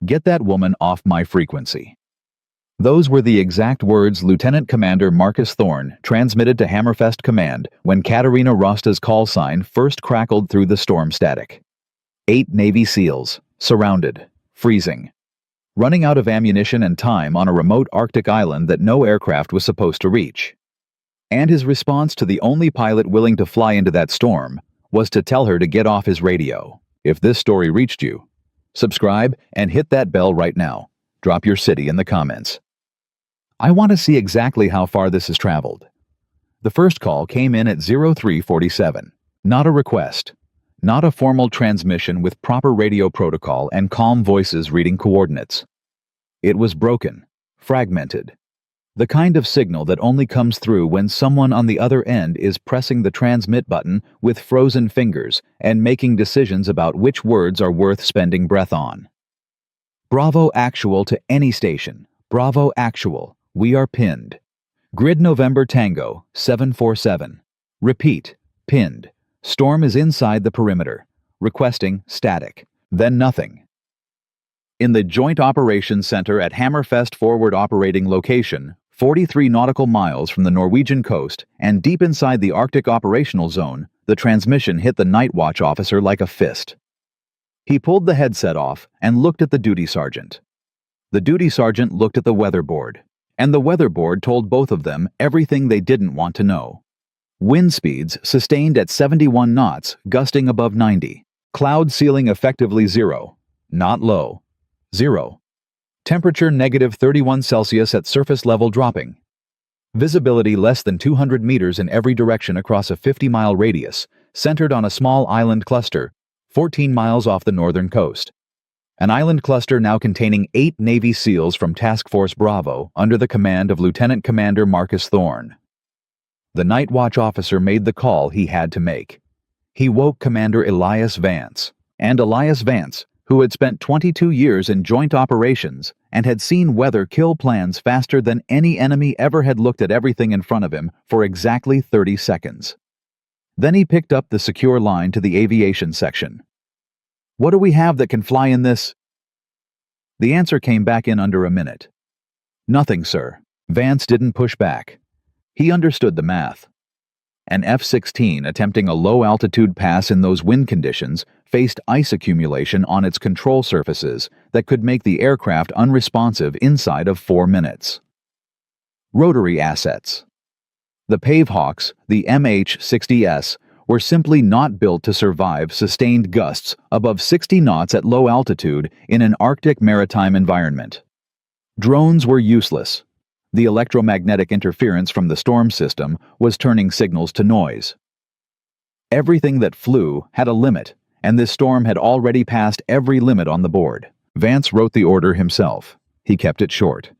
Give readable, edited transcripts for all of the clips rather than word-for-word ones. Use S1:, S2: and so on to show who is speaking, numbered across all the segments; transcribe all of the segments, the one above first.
S1: "Get that woman off my frequency." Those were the exact words Lieutenant Commander Marcus Thorne transmitted to Hammerfest Command when Katerina Rosta's call sign first crackled through the storm static. 8 Navy SEALs, surrounded, freezing, running out of ammunition and time on a remote Arctic island that no aircraft was supposed to reach. And his response to the only pilot willing to fly into that storm was to tell her to get off his radio. If this story reached you, subscribe and hit that bell right now. Drop your city in the comments. I want to see exactly how far this has traveled. The first call came in at 0347. Not a request. Not a formal transmission with proper radio protocol and calm voices reading coordinates. It was broken, fragmented. The kind of signal that only comes through when someone on the other end is pressing the transmit button with frozen fingers and making decisions about which words are worth spending breath on. Bravo Actual to any station. Bravo Actual. We are pinned. Grid November Tango 747. Repeat. Pinned. Storm is inside the perimeter. Requesting static. Then nothing. In the Joint Operations Center at Hammerfest Forward Operating Location, 43 nautical miles from the Norwegian coast and deep inside the Arctic Operational Zone, the transmission hit the night watch officer like a fist. He pulled the headset off and looked at the duty sergeant. The duty sergeant looked at the weather board, and the weather board told both of them everything they didn't want to know. Wind speeds sustained at 71 knots, gusting above 90. Cloud ceiling effectively 0. Not low. 0. Temperature -31 Celsius at surface level dropping. Visibility less than 200 meters in every direction across a 50-mile radius, centered on a small island cluster, 14 miles off the northern coast. An island cluster now containing 8 Navy SEALs from Task Force Bravo under the command of Lieutenant Commander Marcus Thorne. The night watch officer made the call he had to make. He woke Commander Elias Vance, and Elias Vance, who had spent 22 years in joint operations and had seen weather kill plans faster than any enemy ever had looked at everything in front of him for exactly 30 seconds. Then he picked up the secure line to the aviation section. "What do we have that can fly in this?" The answer came back in under a minute. "Nothing, sir." Vance didn't push back. He understood the math. An F-16 attempting a low-altitude pass in those wind conditions faced ice accumulation on its control surfaces that could make the aircraft unresponsive inside of 4 minutes. Rotary assets. The Pavehawks, the MH-60S, were simply not built to survive sustained gusts above 60 knots at low altitude in an Arctic maritime environment. Drones were useless. The electromagnetic interference from the storm system was turning signals to noise. Everything that flew had a limit, and this storm had already passed every limit on the board. Vance wrote the order himself. He kept it short.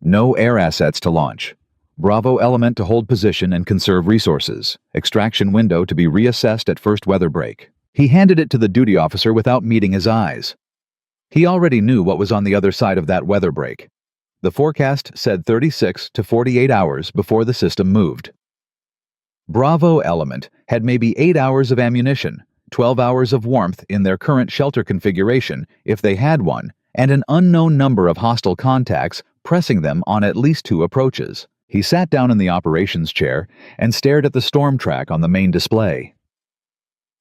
S1: No air assets to launch. Bravo element to hold position and conserve resources. Extraction window to be reassessed at first weather break. He handed it to the duty officer without meeting his eyes. He already knew what was on the other side of that weather break. The forecast said 36 to 48 hours before the system moved. Bravo element had maybe 8 hours of ammunition, 12 hours of warmth in their current shelter configuration if they had one, and an unknown number of hostile contacts pressing them on at least 2 approaches. He sat down in the operations chair and stared at the storm track on the main display.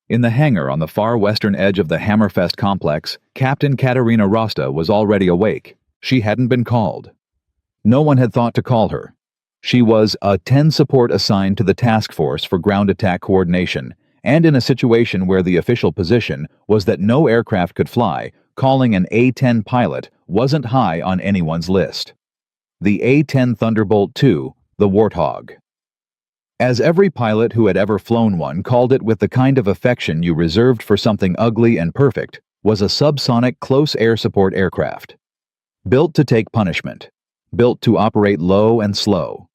S1: In the hangar on the far western edge of the Hammerfest complex, Captain Katerina Rosta was already awake. She hadn't been called. No one had thought to call her. She was A-10 support assigned to the task force for ground attack coordination, and in a situation where the official position was that no aircraft could fly, calling an A-10 pilot wasn't high on anyone's list. The A-10 Thunderbolt II, the Warthog. As every pilot who had ever flown one called it with the kind of affection you reserved for something ugly and perfect, was a subsonic close air support aircraft. Built to take punishment. Built to operate low and slow.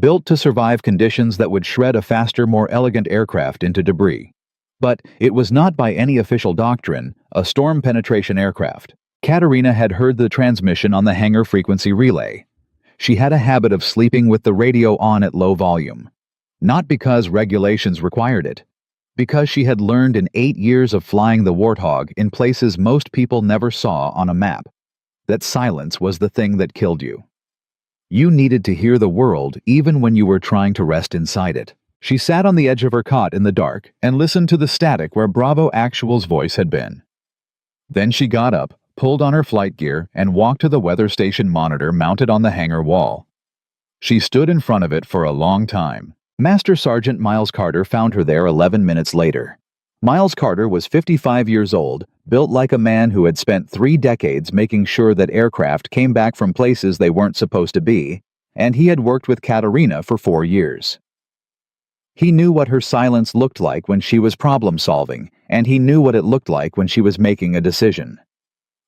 S1: Built to survive conditions that would shred a faster, more elegant aircraft into debris. But it was not by any official doctrine a storm penetration aircraft. Katerina had heard the transmission on the hangar frequency relay. She had a habit of sleeping with the radio on at low volume. Not because regulations required it. Because she had learned in 8 years of flying the Warthog in places most people never saw on a map. that silence was the thing that killed you. You needed to hear the world even when you were trying to rest inside it. She sat on the edge of her cot in the dark and listened to the static where Bravo Actual's voice had been. Then she got up, pulled on her flight gear, and walked to the weather station monitor mounted on the hangar wall. She stood in front of it for a long time. Master Sergeant Miles Carter found her there 11 minutes later. Miles Carter was 55 years old, built like a man who had spent 3 decades making sure that aircraft came back from places they weren't supposed to be, and he had worked with Katerina for 4 years. He knew what her silence looked like when she was problem-solving, and he knew what it looked like when she was making a decision.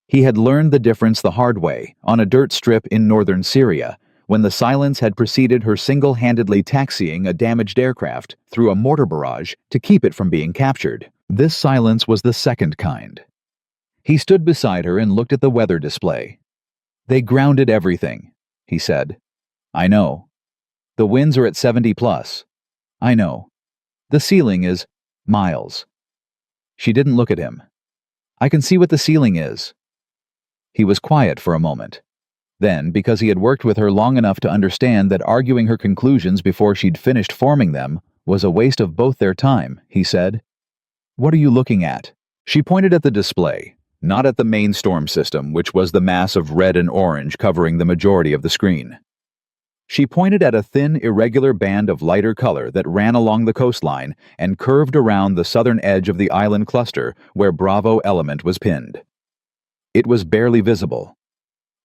S1: He had learned the difference the hard way, on a dirt strip in northern Syria, when the silence had preceded her single-handedly taxiing a damaged aircraft through a mortar barrage to keep it from being captured. This silence was the second kind. He stood beside her and looked at the weather display. "They grounded everything," he said. "I know. The winds are at 70 plus. I know. The ceiling is miles." She didn't look at him. "I can see what the ceiling is." He was quiet for a moment. Then, because he had worked with her long enough to understand that arguing her conclusions before she'd finished forming them was a waste of both their time, he said, "What are you looking at?" She pointed at the display, not at the main storm system, which was the mass of red and orange covering the majority of the screen. She pointed at a thin, irregular band of lighter color that ran along the coastline and curved around the southern edge of the island cluster where Bravo Element was pinned. It was barely visible.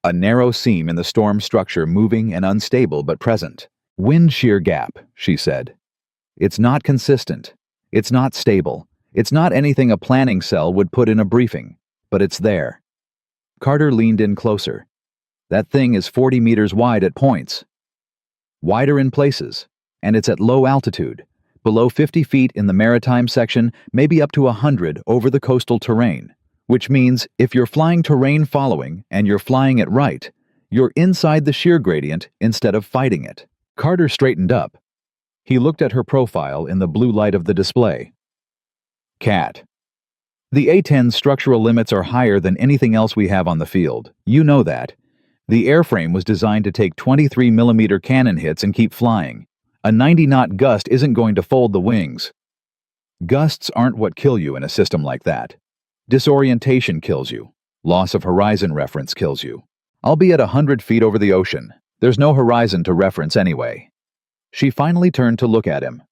S1: A narrow seam in the storm structure, moving and unstable but present. "Wind shear gap," she said. "It's not consistent. It's not stable. It's not anything a planning cell would put in a briefing, but it's there." Carter leaned in closer. "That thing is 40 meters wide at points. Wider in places, and it's at low altitude, below 50 feet in the maritime section, maybe up to 100 over the coastal terrain. Which means if you're flying terrain following and you're flying it right, you're inside the shear gradient instead of fighting it." Carter straightened up. He looked at her profile in the blue light of the display. "Cat. The A-10 structural limits are higher than anything else we have on the field. You know that. The airframe was designed to take 23mm cannon hits and keep flying. A 90-knot gust isn't going to fold the wings. Gusts aren't what kill you in a system like that. Disorientation kills you. Loss of horizon reference kills you. I'll be at 100 feet over the ocean. There's no horizon to reference anyway." She finally turned to look at him.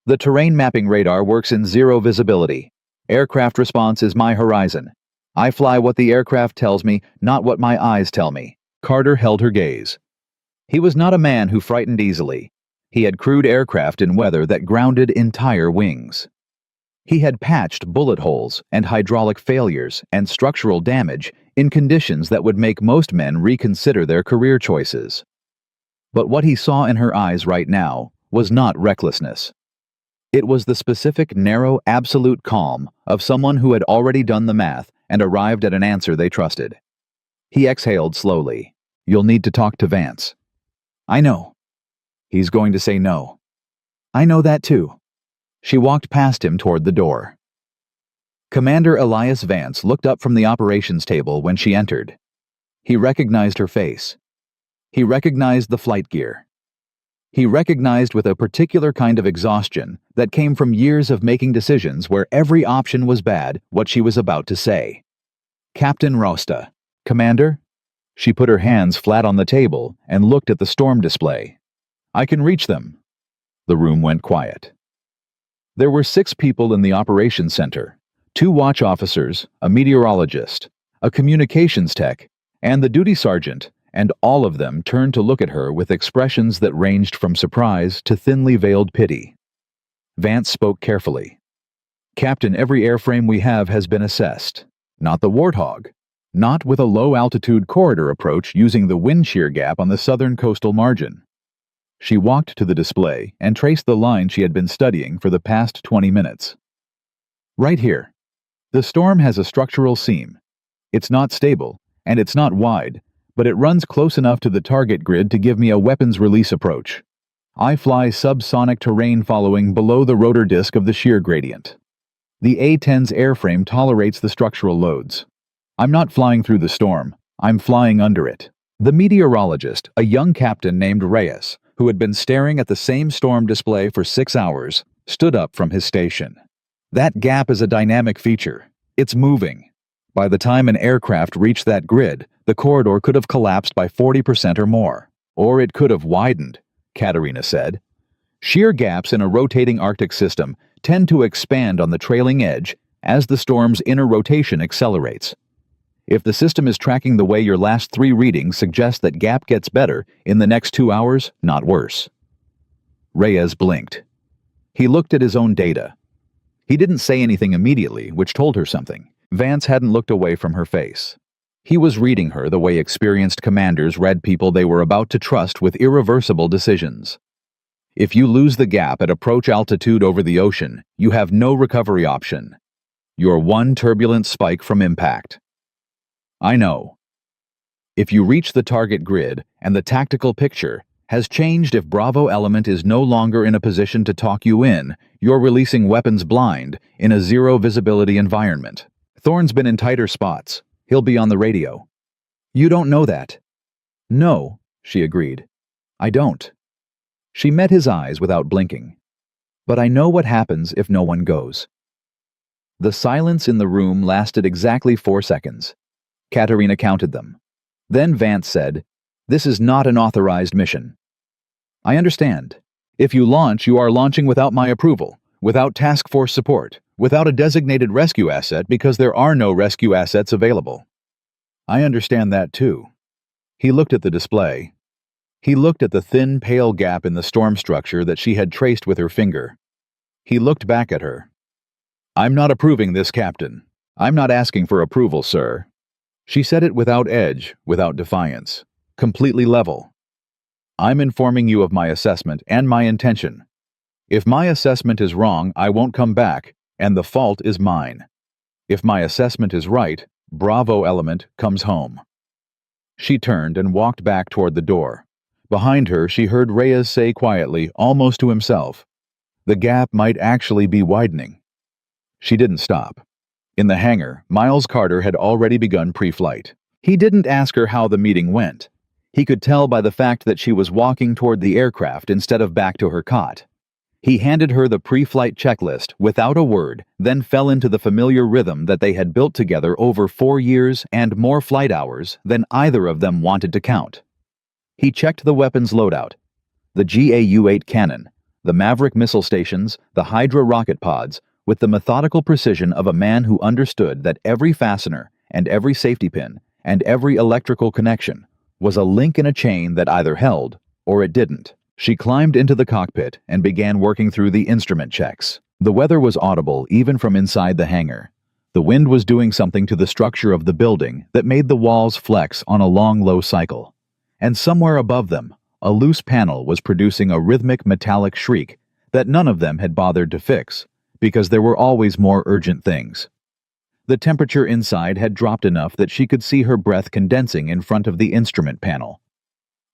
S1: "The terrain mapping radar works in 0 visibility. Aircraft response is my horizon. I fly what the aircraft tells me, not what my eyes tell me." Carter held her gaze. He was not a man who frightened easily. He had crewed aircraft in weather that grounded entire wings. He had patched bullet holes and hydraulic failures and structural damage in conditions that would make most men reconsider their career choices. But what he saw in her eyes right now was not recklessness. It was the specific, narrow, absolute calm of someone who had already done the math and arrived at an answer they trusted. He exhaled slowly. "You'll need to talk to Vance." "I know." "He's going to say no." "I know that too." She walked past him toward the door. Commander Elias Vance looked up from the operations table when she entered. He recognized her face. He recognized the flight gear. He recognized with a particular kind of exhaustion that came from years of making decisions where every option was bad what she was about to say. "Captain Rosta." "Commander?" She put her hands flat on the table and looked at the storm display. "I can reach them." The room went quiet. There were 6 people in the operations center, 2 watch officers, a meteorologist, a communications tech, and the duty sergeant, and all of them turned to look at her with expressions that ranged from surprise to thinly veiled pity. Vance spoke carefully. "Captain, every airframe we have has been assessed. Not the Warthog. Not with a low-altitude corridor approach using the wind shear gap on the southern coastal margin." She walked to the display and traced the line she had been studying for the past 20 minutes. "Right here. The storm has a structural seam. It's not stable, and it's not wide, but it runs close enough to the target grid to give me a weapons release approach. I fly subsonic terrain following below the rotor disk of the shear gradient. The A-10's airframe tolerates the structural loads. I'm not flying through the storm. I'm flying under it. The meteorologist, a young captain named Reyes, who had been staring at the same storm display for 6 hours, stood up from his station. That gap is a dynamic feature. It's moving. By the time an aircraft reached that grid, the corridor could have collapsed by 40% or more. Or it could have widened, Katerina said. Shear gaps in a rotating Arctic system tend to expand on the trailing edge as the storm's inner rotation accelerates. If the system is tracking the way your last 3 readings suggest that gap gets better in the next 2 hours, not worse. Reyes blinked. He looked at his own data. He didn't say anything immediately, which told her something. Vance hadn't looked away from her face. He was reading her the way experienced commanders read people they were about to trust with irreversible decisions. If you lose the gap at approach altitude over the ocean, you have no recovery option. You're one turbulent spike from impact. I know. If you reach the target grid and the tactical picture has changed, if Bravo element is no longer in a position to talk you in, you're releasing weapons blind in a zero visibility environment. Thorne's been in tighter spots. He'll be on the radio. You don't know that. No, she agreed. I don't. She met his eyes without blinking. But I know what happens if no one goes. The silence in the room lasted exactly 4 seconds. Katerina counted them. Then Vance said, "This is not an authorized mission." "I understand. If you launch, you are launching without my approval, without task force support, without a designated rescue asset because there are no rescue assets available." "I understand that too." He looked at the display. He looked at the thin, pale gap in the storm structure that she had traced with her finger. He looked back at her. "I'm not approving this, Captain. I'm not asking for approval, sir." She said it without edge, without defiance, completely level. "I'm informing you of my assessment and my intention. If my assessment is wrong, I won't come back, and the fault is mine. If my assessment is right, Bravo element comes home." She turned and walked back toward the door. Behind her, she heard Reyes say quietly, almost to himself, "The gap might actually be widening." She didn't stop. In the hangar, Miles Carter had already begun pre-flight. He didn't ask her how the meeting went. He could tell by the fact that she was walking toward the aircraft instead of back to her cot. He handed her the pre-flight checklist without a word, then fell into the familiar rhythm that they had built together over 4 years and more flight hours than either of them wanted to count. He checked the weapons loadout: the GAU-8 cannon, the Maverick missile stations, the Hydra rocket pods, with the methodical precision of a man who understood that every fastener and every safety pin and every electrical connection was a link in a chain that either held or it didn't. She climbed into the cockpit and began working through the instrument checks. The weather was audible even from inside the hangar. The wind was doing something to the structure of the building that made the walls flex on a long, low cycle. And somewhere above them, a loose panel was producing a rhythmic metallic shriek that none of them had bothered to fix, because there were always more urgent things. The temperature inside had dropped enough that she could see her breath condensing in front of the instrument panel.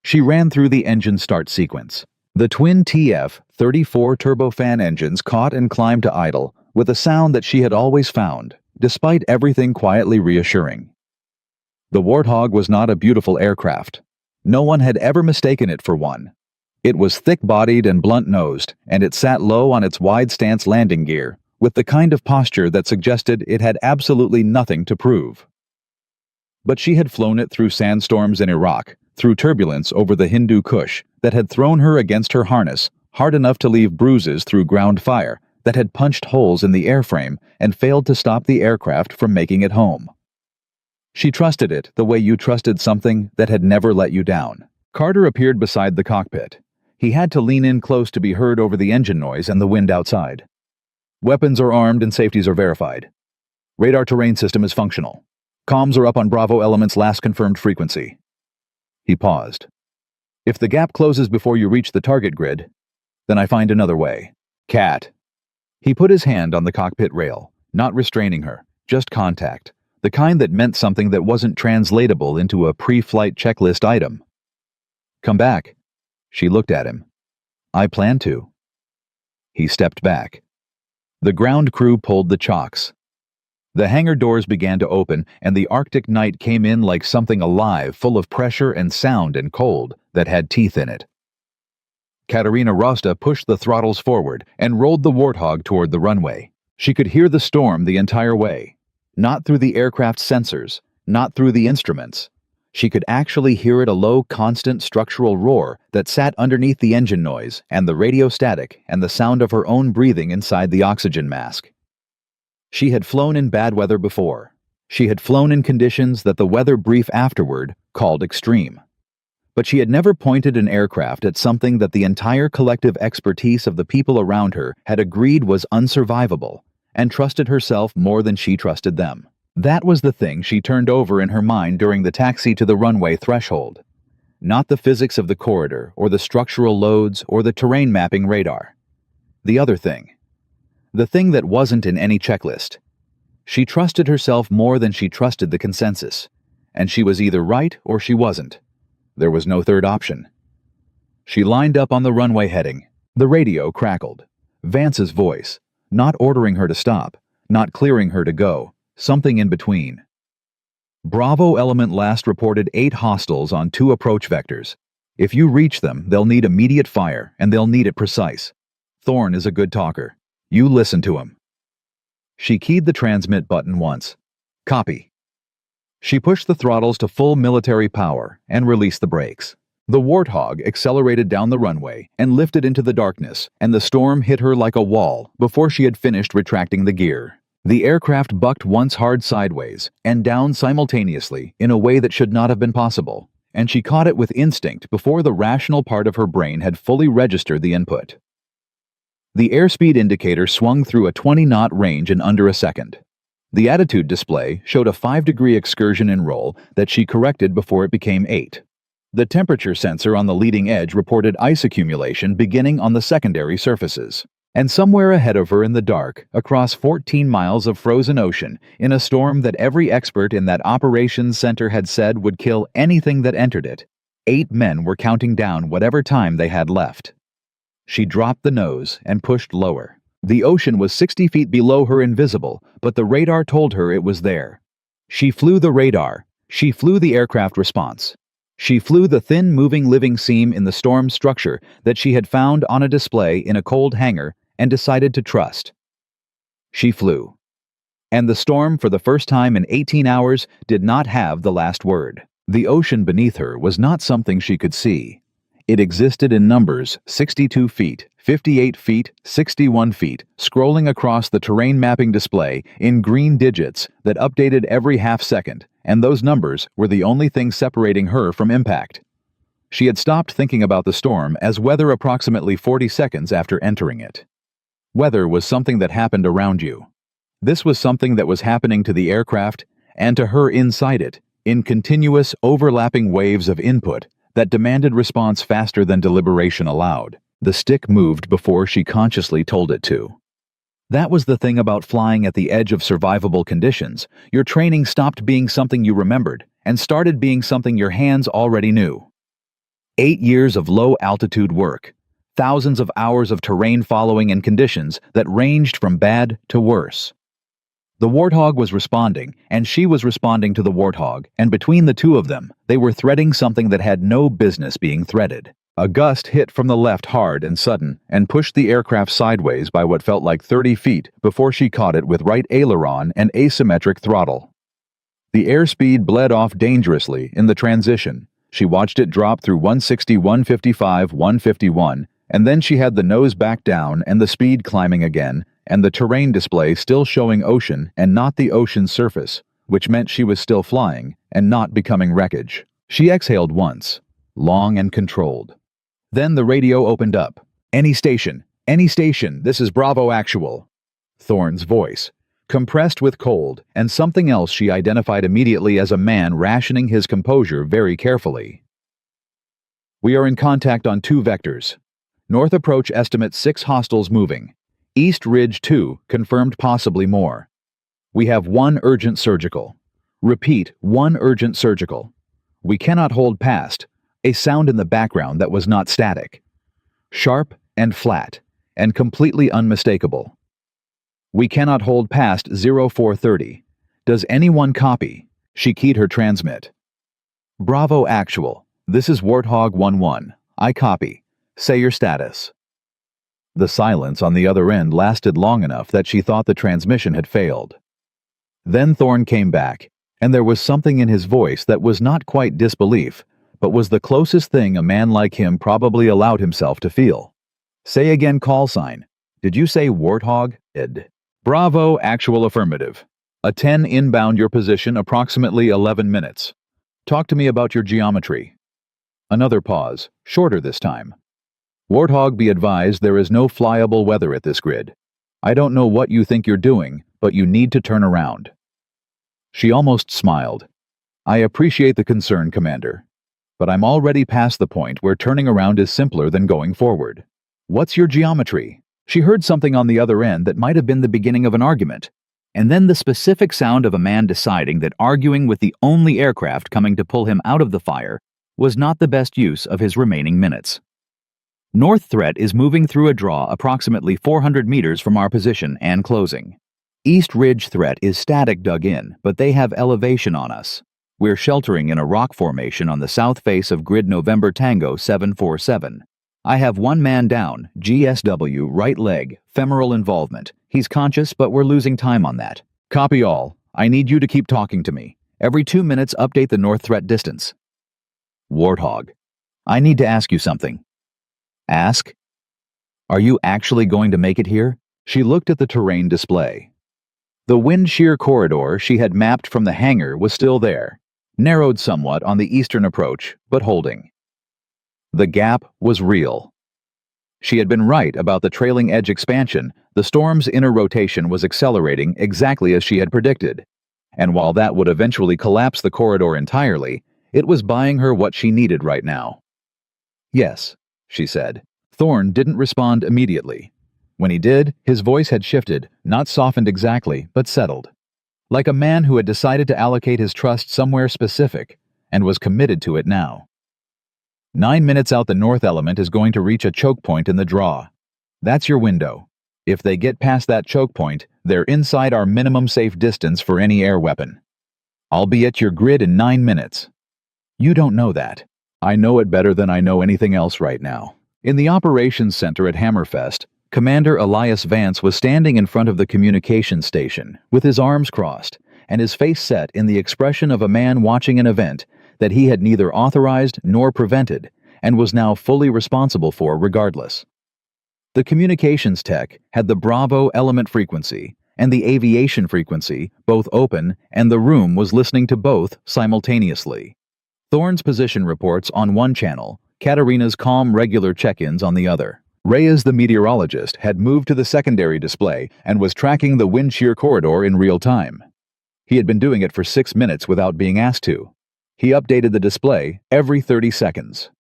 S1: She ran through the engine start sequence. The twin TF-34 turbofan engines caught and climbed to idle with a sound that she had always found, despite everything quietly reassuring. The Warthog was not a beautiful aircraft. No one had ever mistaken it for one. It was thick-bodied and blunt-nosed, and it sat low on its wide-stance landing gear, with the kind of posture that suggested it had absolutely nothing to prove. But she had flown it through sandstorms in Iraq, through turbulence over the Hindu Kush that had thrown her against her harness hard enough to leave bruises through ground fire that had punched holes in the airframe and failed to stop the aircraft from making it home. She trusted it the way you trusted something that had never let you down. Carter appeared beside the cockpit. He had to lean in close to be heard over the engine noise and the wind outside. "Weapons are armed and safeties are verified. Radar terrain system is functional. Comms are up on Bravo element's last confirmed frequency." He paused. "If the gap closes before you reach the target grid, then I find another way. Cat." He put his hand on the cockpit rail, not restraining her, just contact, the kind that meant something that wasn't translatable into a pre-flight checklist item. "Come back." She looked at him. "I plan to." He stepped back. The ground crew pulled the chocks. The hangar doors began to open, and the Arctic night came in like something alive, full of pressure and sound and cold that had teeth in it. Katerina Rosta pushed the throttles forward and rolled the Warthog toward the runway. She could hear the storm the entire way. Not through the aircraft's sensors, not through the instruments. She could actually hear it, a low, constant structural roar that sat underneath the engine noise and the radio static and the sound of her own breathing inside the oxygen mask. She had flown in bad weather before. She had flown in conditions that the weather brief afterward called extreme. But she had never pointed an aircraft at something that the entire collective expertise of the people around her had agreed was unsurvivable, and trusted herself more than she trusted them. That was the thing she turned over in her mind during the taxi to the runway threshold. Not the physics of the corridor, or the structural loads, or the terrain mapping radar. The other thing. The thing that wasn't in any checklist. She trusted herself more than she trusted the consensus, and she was either right or she wasn't. There was no third option. She lined up on the runway heading. The radio crackled. Vance's voice, not ordering her to stop, not clearing her to go, something in between. Bravo element last reported 8 hostiles on 2 approach vectors. If you reach them, they'll need immediate fire, and they'll need it precise. Thorne is a good talker. You listen to him. She keyed the transmit button once. Copy. She pushed the throttles to full military power and released the brakes. The Warthog accelerated down the runway and lifted into the darkness, and the storm hit her like a wall before she had finished retracting the gear. The aircraft bucked once hard sideways and down simultaneously in a way that should not have been possible, and she caught it with instinct before the rational part of her brain had fully registered the input. The airspeed indicator swung through a 20-knot range in under a second. The attitude display showed a 5-degree excursion in roll that she corrected before it became 8. The temperature sensor on the leading edge reported ice accumulation beginning on the secondary surfaces. And somewhere ahead of her in the dark, across 14 miles of frozen ocean, in a storm that every expert in that operations center had said would kill anything that entered it, 8 men were counting down whatever time they had left. She dropped the nose and pushed lower. The ocean was 60 feet below her, invisible, but the radar told her it was there. She flew the radar. She flew the aircraft response. She flew the thin moving living seam in the storm structure that she had found on a display in a cold hangar and decided to trust. She flew. And the storm, for the first time in 18 hours, did not have the last word. The ocean beneath her was not something she could see. It existed in numbers: 62 feet, 58 feet, 61 feet, scrolling across the terrain mapping display in green digits that updated every half second, and those numbers were the only thing separating her from impact. She had stopped thinking about the storm as weather approximately 40 seconds after entering it. Weather was something that happened around you. This was something that was happening to the aircraft and to her inside it, in continuous, overlapping waves of input that demanded response faster than deliberation allowed. The stick moved before she consciously told it to. That was the thing about flying at the edge of survivable conditions. Your training stopped being something you remembered and started being something your hands already knew. 8 years of low-altitude work, thousands of hours of terrain following in conditions that ranged from bad to worse. The Warthog was responding, and she was responding to the Warthog, and between the two of them, they were threading something that had no business being threaded. A gust hit from the left hard and sudden, and pushed the aircraft sideways by what felt like 30 feet before she caught it with right aileron and asymmetric throttle. The airspeed bled off dangerously in the transition. She watched it drop through 160, 155, 151, and then she had the nose back down and the speed climbing again, and the terrain display still showing ocean and not the ocean's surface, which meant she was still flying and not becoming wreckage. She exhaled once, long and controlled. Then the radio opened up. Any station, this is Bravo Actual." Thorne's voice, compressed with cold and something else she identified immediately as a man rationing his composure very carefully. "We are in contact on 2 vectors. North approach estimate 6 hostiles moving. East Ridge 2 confirmed, possibly more. We have 1 urgent surgical. Repeat, 1 urgent surgical. We cannot hold past." A sound in the background that was not static. Sharp and flat, and completely unmistakable. "We cannot hold past 0430. Does anyone copy? She keyed her transmit. Bravo Actual. This is Warthog 1-1. I copy. Say your status. The silence on the other end lasted long enough that she thought the transmission had failed. Then Thorne came back, and there was something in his voice that was not quite disbelief, but was the closest thing a man like him probably allowed himself to feel. Say again, call sign. Did you say Warthog? Ed. Bravo Actual affirmative. A-10 inbound your position approximately 11 minutes. Talk to me about your geometry. Another pause, shorter this time. Warthog, be advised there is no flyable weather at this grid. I don't know what you think you're doing, but you need to turn around. She almost smiled. I appreciate the concern, Commander. But I'm already past the point where turning around is simpler than going forward. What's your geometry? She heard something on the other end that might have been the beginning of an argument, and then the specific sound of a man deciding that arguing with the only aircraft coming to pull him out of the fire was not the best use of his remaining minutes. North threat is moving through a draw approximately 400 meters from our position and closing. East ridge threat is static dug in, but they have elevation on us. We're sheltering in a rock formation on the south face of grid November Tango 747. I have one man down, GSW, right leg, femoral involvement. He's conscious, but we're losing time on that. Copy all. I need you to keep talking to me. Every 2 minutes, update the north threat distance. Warthog. I need to ask you something. Ask? Are you actually going to make it here? She looked at the terrain display. The wind shear corridor she had mapped from the hangar was still there, narrowed somewhat on the eastern approach, but holding. The gap was real. She had been right about the trailing edge expansion. The storm's inner rotation was accelerating exactly as she had predicted, and while that would eventually collapse the corridor entirely, it was buying her what she needed right now. Yes, she said. Thorne didn't respond immediately. When he did, his voice had shifted, not softened exactly, but settled. Like a man who had decided to allocate his trust somewhere specific, and was committed to it now. 9 minutes out, the north element is going to reach a choke point in the draw. That's your window. If they get past that choke point, they're inside our minimum safe distance for any air weapon. I'll be at your grid in 9 minutes. You don't know that. I know it better than I know anything else right now. In the operations center at Hammerfest, Commander Elias Vance was standing in front of the communications station, with his arms crossed, and his face set in the expression of a man watching an event that he had neither authorized nor prevented, and was now fully responsible for regardless. The communications tech had the Bravo element frequency and the aviation frequency both open, and the room was listening to both simultaneously. Thorne's position reports on one channel, Katarina's calm regular check-ins on the other. Reyes, the meteorologist, had moved to the secondary display and was tracking the wind shear corridor in real time. He had been doing it for 6 minutes without being asked to. He updated the display every 30 seconds.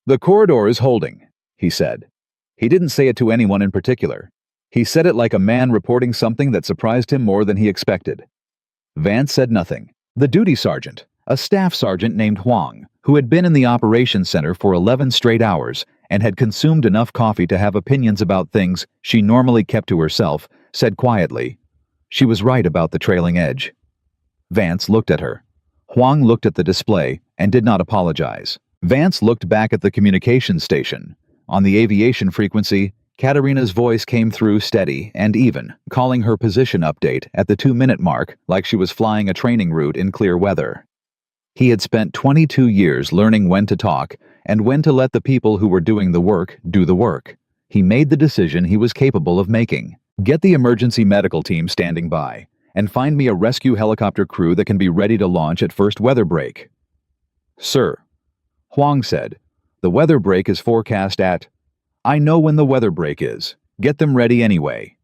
S1: The corridor is holding, he said. He didn't say it to anyone in particular. He said it like a man reporting something that surprised him more than he expected. Vance said nothing. The duty sergeant, a staff sergeant named Huang, who had been in the operations center for 11 straight hours and had consumed enough coffee to have opinions about things she normally kept to herself, said quietly, "She was right about the trailing edge." Vance looked at her. Huang looked at the display and did not apologize. Vance looked back at the communications station. On the aviation frequency, Katarina's voice came through steady and even, calling her position update at the 2-minute mark like she was flying a training route in clear weather. He had spent 22 years learning when to talk and when to let the people who were doing the work do the work. He made the decision he was capable of making. Get the emergency medical team standing by, and find me a rescue helicopter crew that can be ready to launch at first weather break. Sir, Huang said, the weather break is forecast at... I know when the weather break is. Get them ready anyway.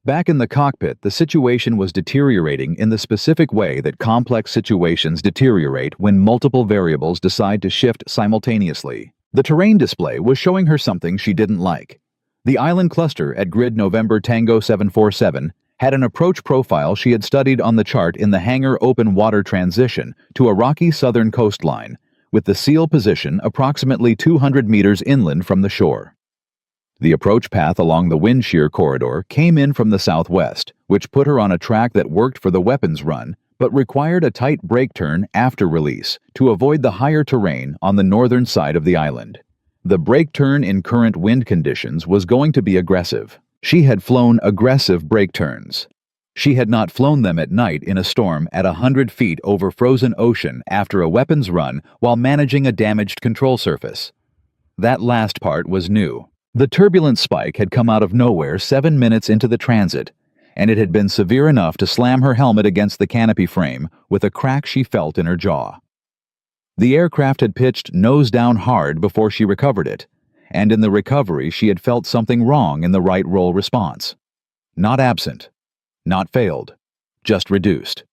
S1: Back in the cockpit, the situation was deteriorating in the specific way that complex situations deteriorate when multiple variables decide to shift simultaneously. The terrain display was showing her something she didn't like. The island cluster at grid November Tango 747 had an approach profile she had studied on the chart in the hangar open water transition to a rocky southern coastline, with the seal position approximately 200 meters inland from the shore. The approach path along the wind shear corridor came in from the southwest, which put her on a track that worked for the weapons run, but required a tight brake turn after release to avoid the higher terrain on the northern side of the island. The brake turn in current wind conditions was going to be aggressive. She had flown aggressive brake turns. She had not flown them at night in a storm at 100 feet over frozen ocean after a weapons run while managing a damaged control surface. That last part was new. The turbulent spike had come out of nowhere 7 minutes into the transit, and it had been severe enough to slam her helmet against the canopy frame with a crack she felt in her jaw. The aircraft had pitched nose down hard before she recovered it, and in the recovery she had felt something wrong in the right roll response. Not absent, not failed, just reduced.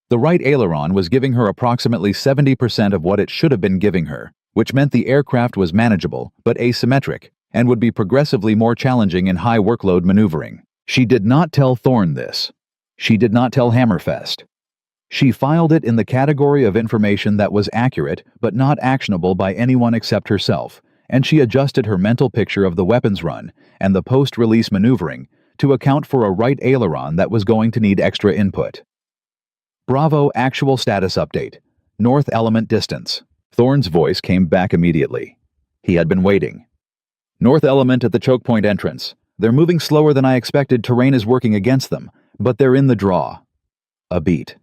S1: The right aileron was giving her approximately 70% of what it should have been giving her, which meant the aircraft was manageable but asymmetric and would be progressively more challenging in high workload maneuvering. She did not tell Thorne this. She did not tell Hammerfest. She filed it in the category of information that was accurate but not actionable by anyone except herself, and she adjusted her mental picture of the weapons run and the post-release maneuvering to account for a right aileron that was going to need extra input. Bravo actual status update. North element distance. Thorne's voice came back immediately. He had been waiting. North element at the choke point entrance. They're moving slower than I expected. Terrain is working against them, but they're in the draw. A beat.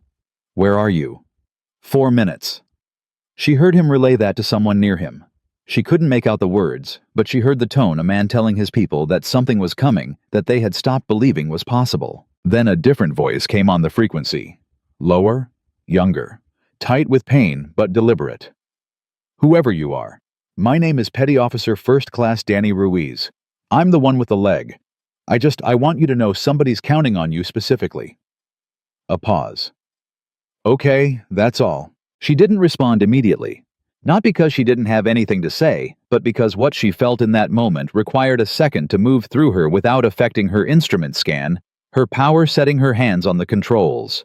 S1: Where are you? 4 minutes. She heard him relay that to someone near him. She couldn't make out the words, but she heard the tone, a man telling his people that something was coming that they had stopped believing was possible. Then a different voice came on the frequency. Lower, younger, tight with pain but deliberate. Whoever you are, my name is Petty Officer First Class Danny Ruiz. I'm the one with the leg. I want you to know somebody's counting on you specifically. A pause. Okay, that's all. She didn't respond immediately. Not because she didn't have anything to say, but because what she felt in that moment required a second to move through her without affecting her instrument scan, her power setting her hands on the controls.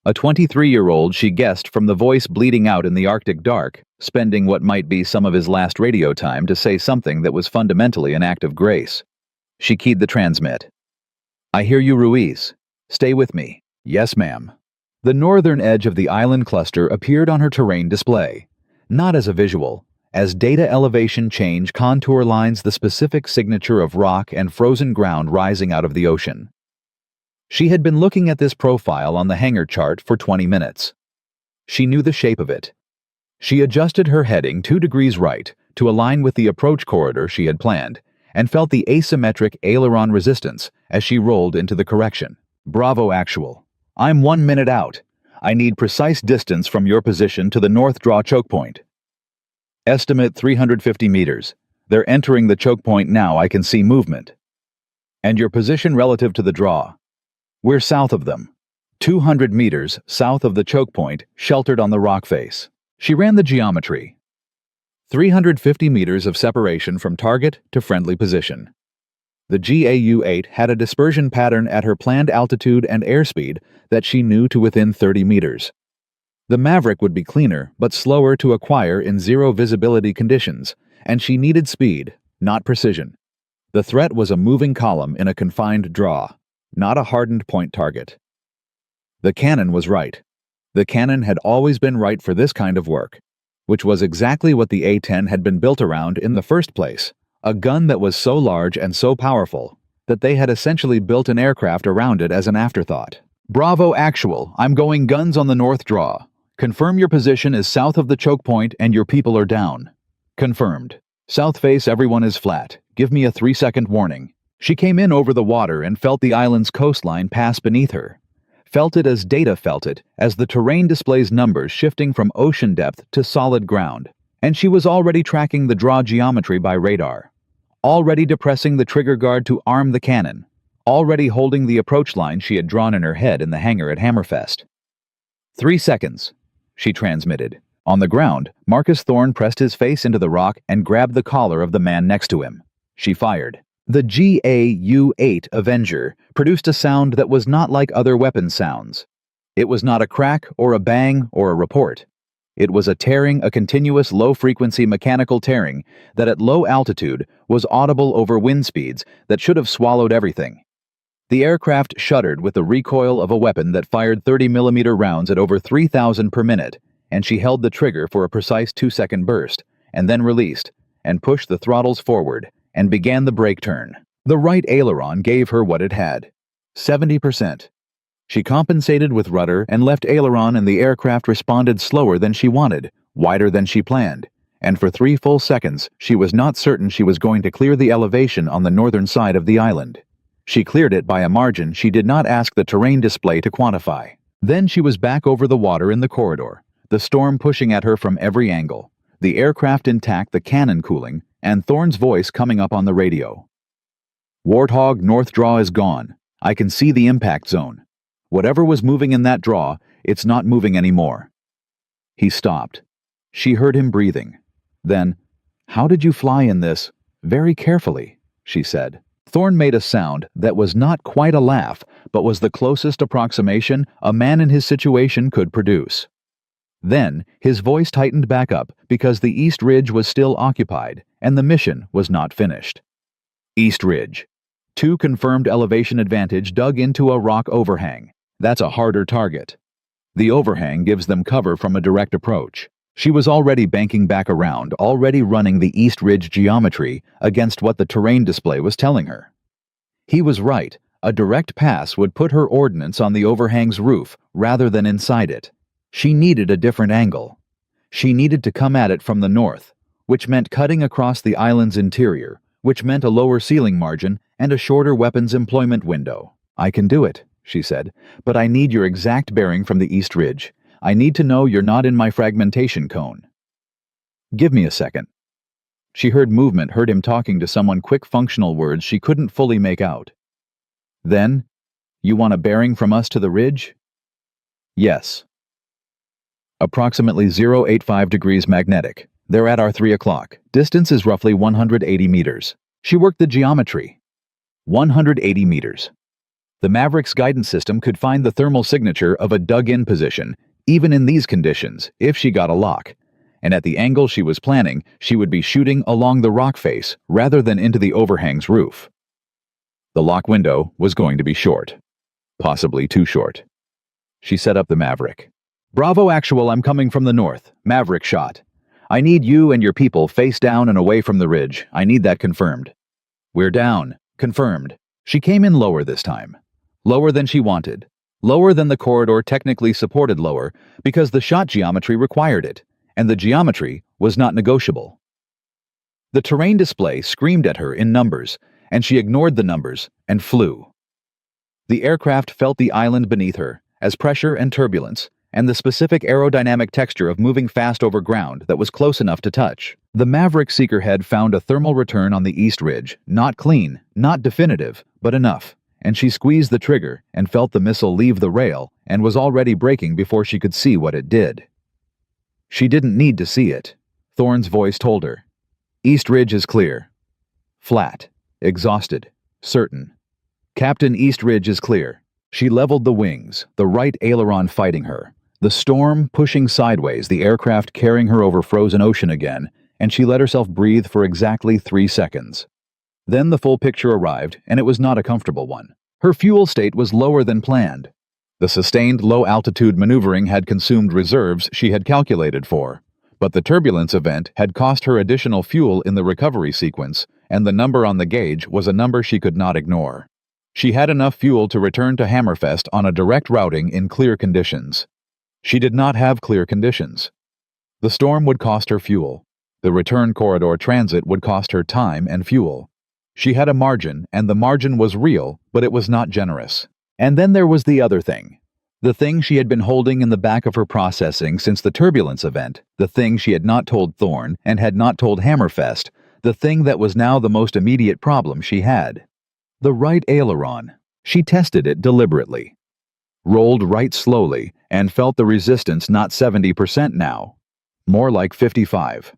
S1: A 23-year-old, she guessed from the voice bleeding out in the Arctic dark, spending what might be some of his last radio time to say something that was fundamentally an act of grace. She keyed the transmit. I hear you, Ruiz. Stay with me. Yes, ma'am. The northern edge of the island cluster appeared on her terrain display, not as a visual, as data elevation change contour lines the specific signature of rock and frozen ground rising out of the ocean. She had been looking at this profile on the hangar chart for 20 minutes. She knew the shape of it. She adjusted her heading 2 degrees right to align with the approach corridor she had planned, and felt the asymmetric aileron resistance as she rolled into the correction. Bravo actual. I'm 1 minute out. I need precise distance from your position to the north draw choke point. Estimate 350 meters. They're entering the choke point now. I can see movement. And your position relative to the draw. We're south of them. 200 meters south of the choke point, sheltered on the rock face. She ran the geometry. 350 meters of separation from target to friendly position. The GAU-8 had a dispersion pattern at her planned altitude and airspeed that she knew to within 30 meters. The Maverick would be cleaner but slower to acquire in zero visibility conditions, and she needed speed, not precision. The threat was a moving column in a confined draw, not a hardened point target. The cannon was right. The cannon had always been right for this kind of work, which was exactly what the A-10 had been built around in the first place, a gun that was so large and so powerful that they had essentially built an aircraft around it as an afterthought. Bravo actual, I'm going guns on the north draw. Confirm your position is south of the choke point and your people are down. Confirmed. South face, everyone is flat. Give me a 3-second warning. She came in over the water and felt the island's coastline pass beneath her. Felt it as data felt it, as the terrain displays numbers shifting from ocean depth to solid ground. And she was already tracking the draw geometry by radar. Already depressing the trigger guard to arm the cannon. Already holding the approach line she had drawn in her head in the hangar at Hammerfest. 3 seconds, she transmitted. On the ground, Marcus Thorne pressed his face into the rock and grabbed the collar of the man next to him. She fired. The GAU-8 Avenger produced a sound that was not like other weapon sounds. It was not a crack or a bang or a report. It was a continuous low-frequency mechanical tearing that at low altitude was audible over wind speeds that should have swallowed everything. The aircraft shuddered with the recoil of a weapon that fired 30mm rounds at over 3,000 per minute, and she held the trigger for a precise 2-second burst, and then released, and pushed the throttles forward, and began the brake turn. The right aileron gave her what it had: 70%. She compensated with rudder and left aileron, and the aircraft responded slower than she wanted, wider than she planned, and for 3 full seconds she was not certain she was going to clear the elevation on the northern side of the island. She cleared it by a margin she did not ask the terrain display to quantify. Then she was back over the water in the corridor, the storm pushing at her from every angle, the aircraft intact, the cannon cooling, and Thorne's voice coming up on the radio. "Warthog North Draw is gone. I can see the impact zone. Whatever was moving in that draw, it's not moving anymore." He stopped. She heard him breathing. Then, "How did you fly in this?" "Very carefully," she said. Thorne made a sound that was not quite a laugh, but was the closest approximation a man in his situation could produce. Then, his voice tightened back up because the East Ridge was still occupied, and the mission was not finished. East Ridge. 2 confirmed elevation advantage dug into a rock overhang. That's a harder target. The overhang gives them cover from a direct approach. She was already banking back around, already running the East Ridge geometry against what the terrain display was telling her. He was right. A direct pass would put her ordnance on the overhang's roof rather than inside it. She needed a different angle. She needed to come at it from the north, which meant cutting across the island's interior, which meant a lower ceiling margin and a shorter weapons employment window. "I can do it," she said, "but I need your exact bearing from the East Ridge. I need to know you're not in my fragmentation cone." "Give me a second." She heard movement, heard him talking to someone, quick functional words she couldn't fully make out. Then, "You want a bearing from us to the ridge?" "Yes." "Approximately 085 degrees magnetic. They're at our 3 o'clock. Distance is roughly 180 meters. She worked the geometry. 180 meters. The Maverick's guidance system could find the thermal signature of a dug-in position, even in these conditions, if she got a lock. And at the angle she was planning, she would be shooting along the rock face rather than into the overhang's roof. The lock window was going to be short. Possibly too short. She set up the Maverick. "Bravo Actual, I'm coming from the north. Maverick shot. I need you and your people face down and away from the ridge. I need that confirmed." "We're down." "Confirmed." She came in lower this time. Lower than she wanted. Lower than the corridor technically supported lower because the shot geometry required it, and the geometry was not negotiable. The terrain display screamed at her in numbers, and she ignored the numbers and flew. The aircraft felt the island beneath her as pressure and turbulence, and the specific aerodynamic texture of moving fast over ground that was close enough to touch. The Maverick seeker head found a thermal return on the East Ridge, not clean, not definitive, but enough, and she squeezed the trigger and felt the missile leave the rail and was already braking before she could see what it did. She didn't need to see it. Thorne's voice told her. "East Ridge is clear." Flat, exhausted, certain. "Captain, East Ridge is clear." She leveled the wings, the right aileron fighting her. The storm pushing sideways, the aircraft carrying her over frozen ocean again, and she let herself breathe for exactly 3 seconds. Then the full picture arrived, and it was not a comfortable one. Her fuel state was lower than planned. The sustained low-altitude maneuvering had consumed reserves she had calculated for, but the turbulence event had cost her additional fuel in the recovery sequence, and the number on the gauge was a number she could not ignore. She had enough fuel to return to Hammerfest on a direct routing in clear conditions. She did not have clear conditions. The storm would cost her fuel. The return corridor transit would cost her time and fuel. She had a margin, and the margin was real, but it was not generous. And then there was the other thing. The thing she had been holding in the back of her processing since the turbulence event, the thing she had not told Thorne and had not told Hammerfest, the thing that was now the most immediate problem she had. The right aileron. She tested it deliberately. Rolled right slowly, and felt the resistance not 70% now. More like 55.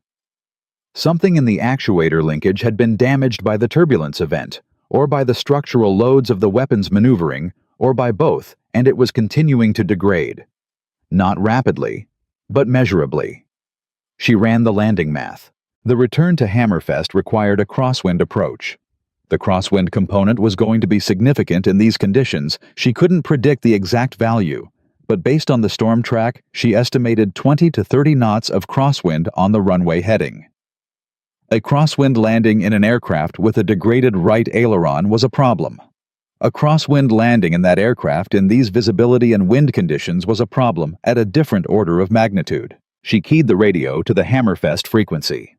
S1: Something in the actuator linkage had been damaged by the turbulence event, or by the structural loads of the weapons maneuvering, or by both, and it was continuing to degrade. Not rapidly, but measurably. She ran the landing math. The return to Hammerfest required a crosswind approach. The crosswind component was going to be significant in these conditions. She couldn't predict the exact value, but based on the storm track, she estimated 20 to 30 knots of crosswind on the runway heading. A crosswind landing in an aircraft with a degraded right aileron was a problem. A crosswind landing in that aircraft in these visibility and wind conditions was a problem at a different order of magnitude. She keyed the radio to the Hammerfest frequency.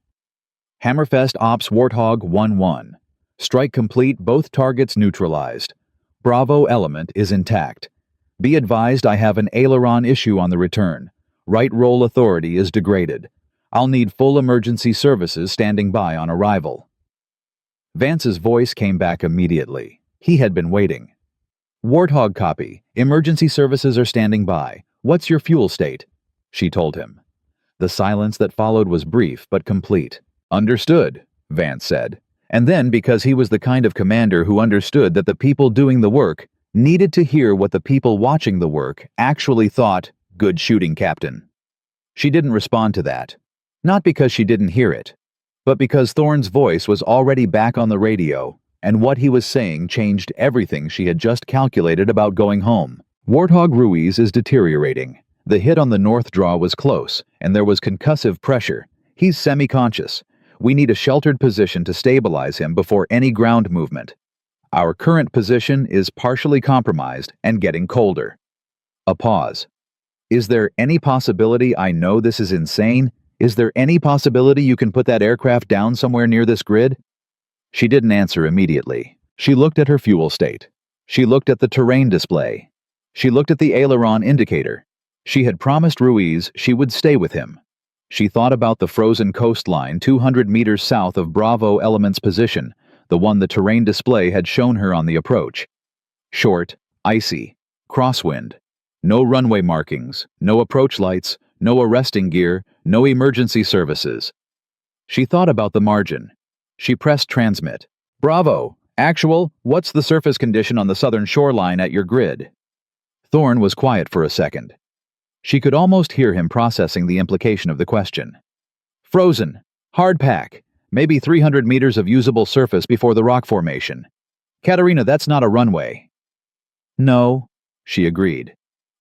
S1: Hammerfest Ops Warthog 1-1. Strike complete, both targets neutralized. Bravo element is intact. Be advised I have an aileron issue on the return. Right roll authority is degraded. I'll need full emergency services standing by on arrival. Vance's voice came back immediately. He had been waiting. Warthog copy. Emergency services are standing by. What's your fuel state? She told him. The silence that followed was brief but complete. Understood, Vance said. And then, because he was the kind of commander who understood that the people doing the work needed to hear what the people watching the work actually thought, good shooting, Captain. She didn't respond to that. Not because she didn't hear it, but because Thorne's voice was already back on the radio, and what he was saying changed everything she had just calculated about going home. Warthog Ruiz is deteriorating. The hit on the north draw was close, and there was concussive pressure. He's semi-conscious. We need a sheltered position to stabilize him before any ground movement. Our current position is partially compromised and getting colder. A pause. Is there any possibility I know this is insane? Is there any possibility you can put that aircraft down somewhere near this grid? She didn't answer immediately. She looked at her fuel state. She looked at the terrain display. She looked at the aileron indicator. She had promised Ruiz she would stay with him. She thought about the frozen coastline 200 meters south of Bravo element's position, the one the terrain display had shown her on the approach. Short, icy, crosswind. No runway markings, no approach lights, no arresting gear, no emergency services. She thought about the margin. She pressed transmit. Bravo, actual, what's the surface condition on the southern shoreline at your grid? Thorne was quiet for a second. She could almost hear him processing the implication of the question. Frozen, hard pack, maybe 300 meters of usable surface before the rock formation. Katerina, that's not a runway. No, she agreed.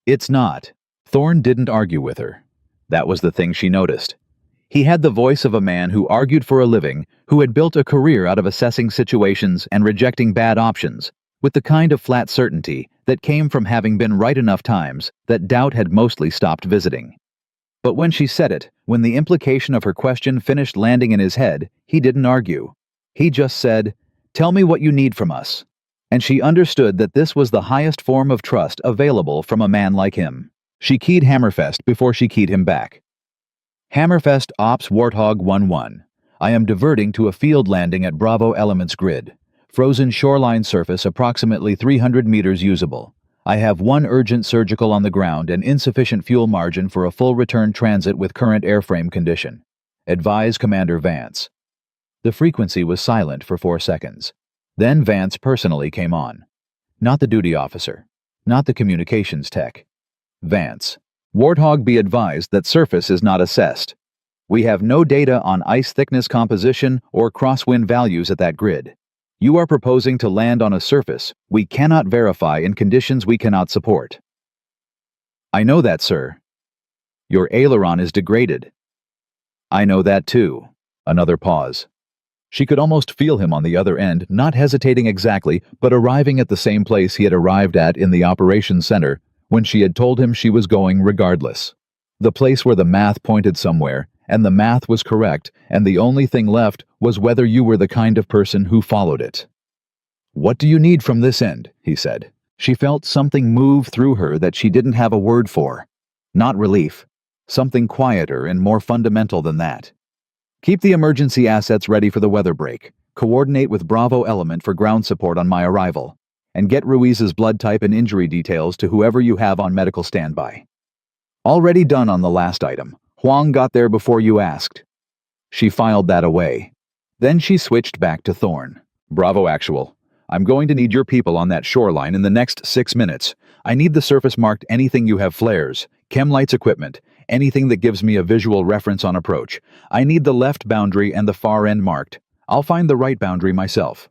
S1: It's not. Thorne didn't argue with her. That was the thing she noticed. He had the voice of a man who argued for a living, who had built a career out of assessing situations and rejecting bad options, with the kind of flat certainty that came from having been right enough times that doubt had mostly stopped visiting. But when she said it, when the implication of her question finished landing in his head, he didn't argue. He just said, "Tell me what you need from us." And she understood that this was the highest form of trust available from a man like him. She keyed Hammerfest before she keyed him back. Hammerfest Ops Warthog 1-1. I am diverting to a field landing at Bravo Elements Grid. Frozen shoreline surface approximately 300 meters usable. I have one urgent surgical on the ground and insufficient fuel margin for a full return transit with current airframe condition. Advise Commander Vance. The frequency was silent for 4 seconds. Then Vance personally came on. Not the duty officer. Not the communications tech. Vance. Warthog, be advised that surface is not assessed. We have no data on ice thickness composition or crosswind values at that grid. You are proposing to land on a surface we cannot verify in conditions we cannot support. I know that, sir. Your aileron is degraded. I know that too. Another pause. She could almost feel him on the other end, not hesitating exactly, but arriving at the same place he had arrived at in the operations center when she had told him she was going regardless. The place where the math pointed somewhere, and the math was correct, and the only thing left was whether you were the kind of person who followed it. What do you need from this end? He said. She felt something move through her that she didn't have a word for. Not relief. Something quieter and more fundamental than that. Keep the emergency assets ready for the weather break. Coordinate with Bravo Element for ground support on my arrival. And get Ruiz's blood type and injury details to whoever you have on medical standby. Already done on the last item. Huang got there before you asked. She filed that away. Then she switched back to Thorne. Bravo Actual. I'm going to need your people on that shoreline in the next 6 minutes. I need the surface marked anything you have flares, chem lights equipment, Anything that gives me a visual reference on approach. I need the left boundary and the far end marked. I'll find the right boundary myself.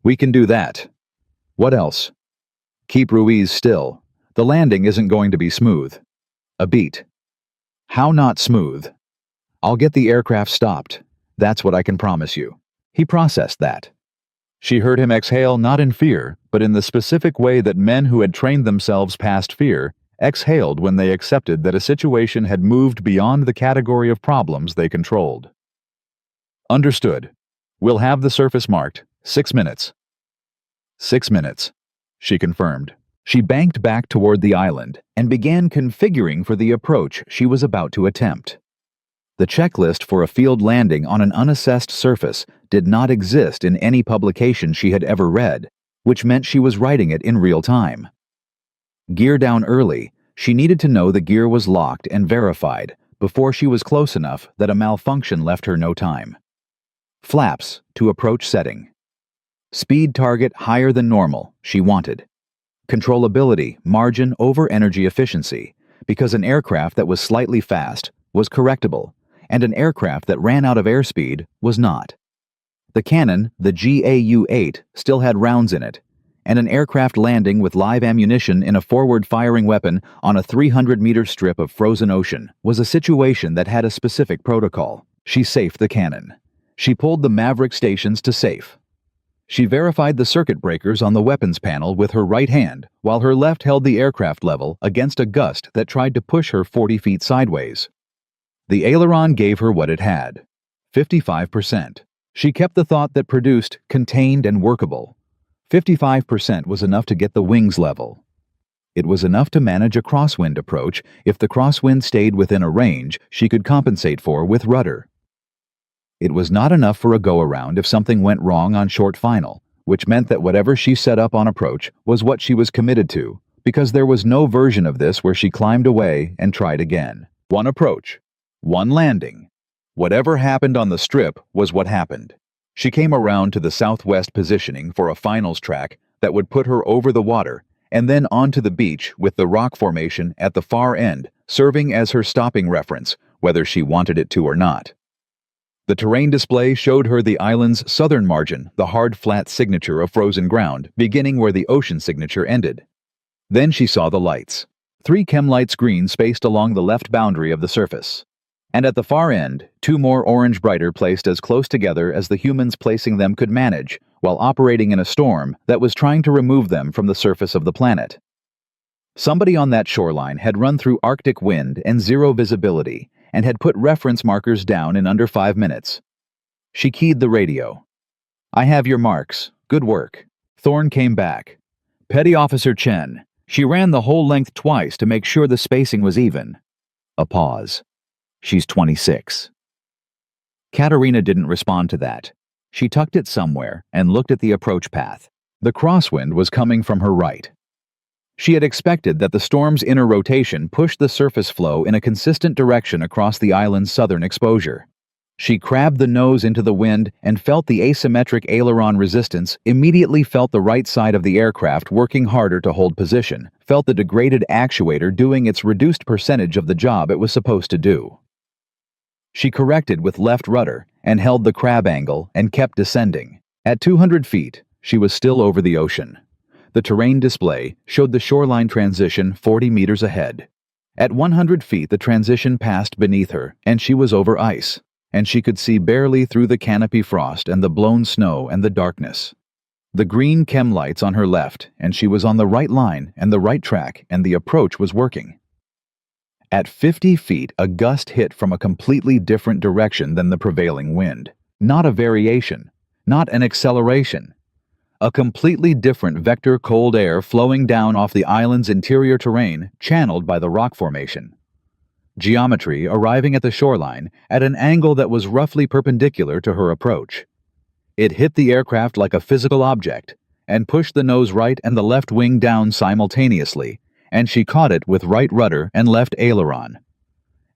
S1: We can do that. What else? Keep Ruiz still. The landing isn't going to be smooth. A beat. How not smooth? I'll get the aircraft stopped. That's what I can promise you. He processed that. She heard him exhale not in fear, but in the specific way that men who had trained themselves past fear exhaled when they accepted that a situation had moved beyond the category of problems they controlled. Understood. We'll have the surface marked. 6 minutes. 6 minutes, she confirmed. She banked back toward the island and began configuring for the approach she was about to attempt. The checklist for a field landing on an unassessed surface did not exist in any publication she had ever read, which meant she was writing it in real time. Gear down early, she needed to know the gear was locked and verified before she was close enough that a malfunction left her no time. Flaps to approach setting. Speed target higher than normal, she wanted. Controllability margin over energy efficiency, because an aircraft that was slightly fast was correctable, and an aircraft that ran out of airspeed was not. The cannon, the GAU-8, still had rounds in it, and an aircraft landing with live ammunition in a forward-firing weapon on a 300-meter strip of frozen ocean was a situation that had a specific protocol. She safed the cannon. She pulled the Maverick stations to safe. She verified the circuit breakers on the weapons panel with her right hand, while her left held the aircraft level against a gust that tried to push her 40 feet sideways. The aileron gave her what it had, 55%. She kept the thought that produced contained and workable. 55% was enough to get the wings level. It was enough to manage a crosswind approach if the crosswind stayed within a range she could compensate for with rudder. It was not enough for a go-around if something went wrong on short final, which meant that whatever she set up on approach was what she was committed to, because there was no version of this where she climbed away and tried again. One approach. One landing. Whatever happened on the strip was what happened. She came around to the southwest positioning for a finals track that would put her over the water and then onto the beach with the rock formation at the far end serving as her stopping reference, whether she wanted it to or not. The terrain display showed her the island's southern margin, the hard flat signature of frozen ground, beginning where the ocean signature ended. Then she saw the lights. 3 chem lights green spaced along the left boundary of the surface. And at the far end, 2 more orange brighter placed as close together as the humans placing them could manage, while operating in a storm that was trying to remove them from the surface of the planet. Somebody on that shoreline had run through Arctic wind and zero visibility, and had put reference markers down in under 5 minutes. She keyed the radio. "I have your marks. Good work." Thorne came back. "Petty Officer Chen." She ran the whole length twice to make sure the spacing was even. A pause. "She's 26. Katerina didn't respond to that. She tucked it somewhere and looked at the approach path. The crosswind was coming from her right. She had expected that the storm's inner rotation pushed the surface flow in a consistent direction across the island's southern exposure. She crabbed the nose into the wind and felt the asymmetric aileron resistance, immediately felt the right side of the aircraft working harder to hold position, felt the degraded actuator doing its reduced percentage of the job it was supposed to do. She corrected with left rudder and held the crab angle and kept descending. At 200 feet, she was still over the ocean. The terrain display showed the shoreline transition 40 meters ahead. At 100 feet, the transition passed beneath her, and she was over ice, and she could see barely through the canopy frost and the blown snow and the darkness. The green chem lights on her left, and she was on the right line and the right track, and the approach was working. At 50 feet, a gust hit from a completely different direction than the prevailing wind. Not a variation, not an acceleration. A completely different vector cold air flowing down off the island's interior terrain, channeled by the rock formation. Geometry arriving at the shoreline at an angle that was roughly perpendicular to her approach. It hit the aircraft like a physical object, and pushed the nose right and the left wing down simultaneously, and she caught it with right rudder and left aileron.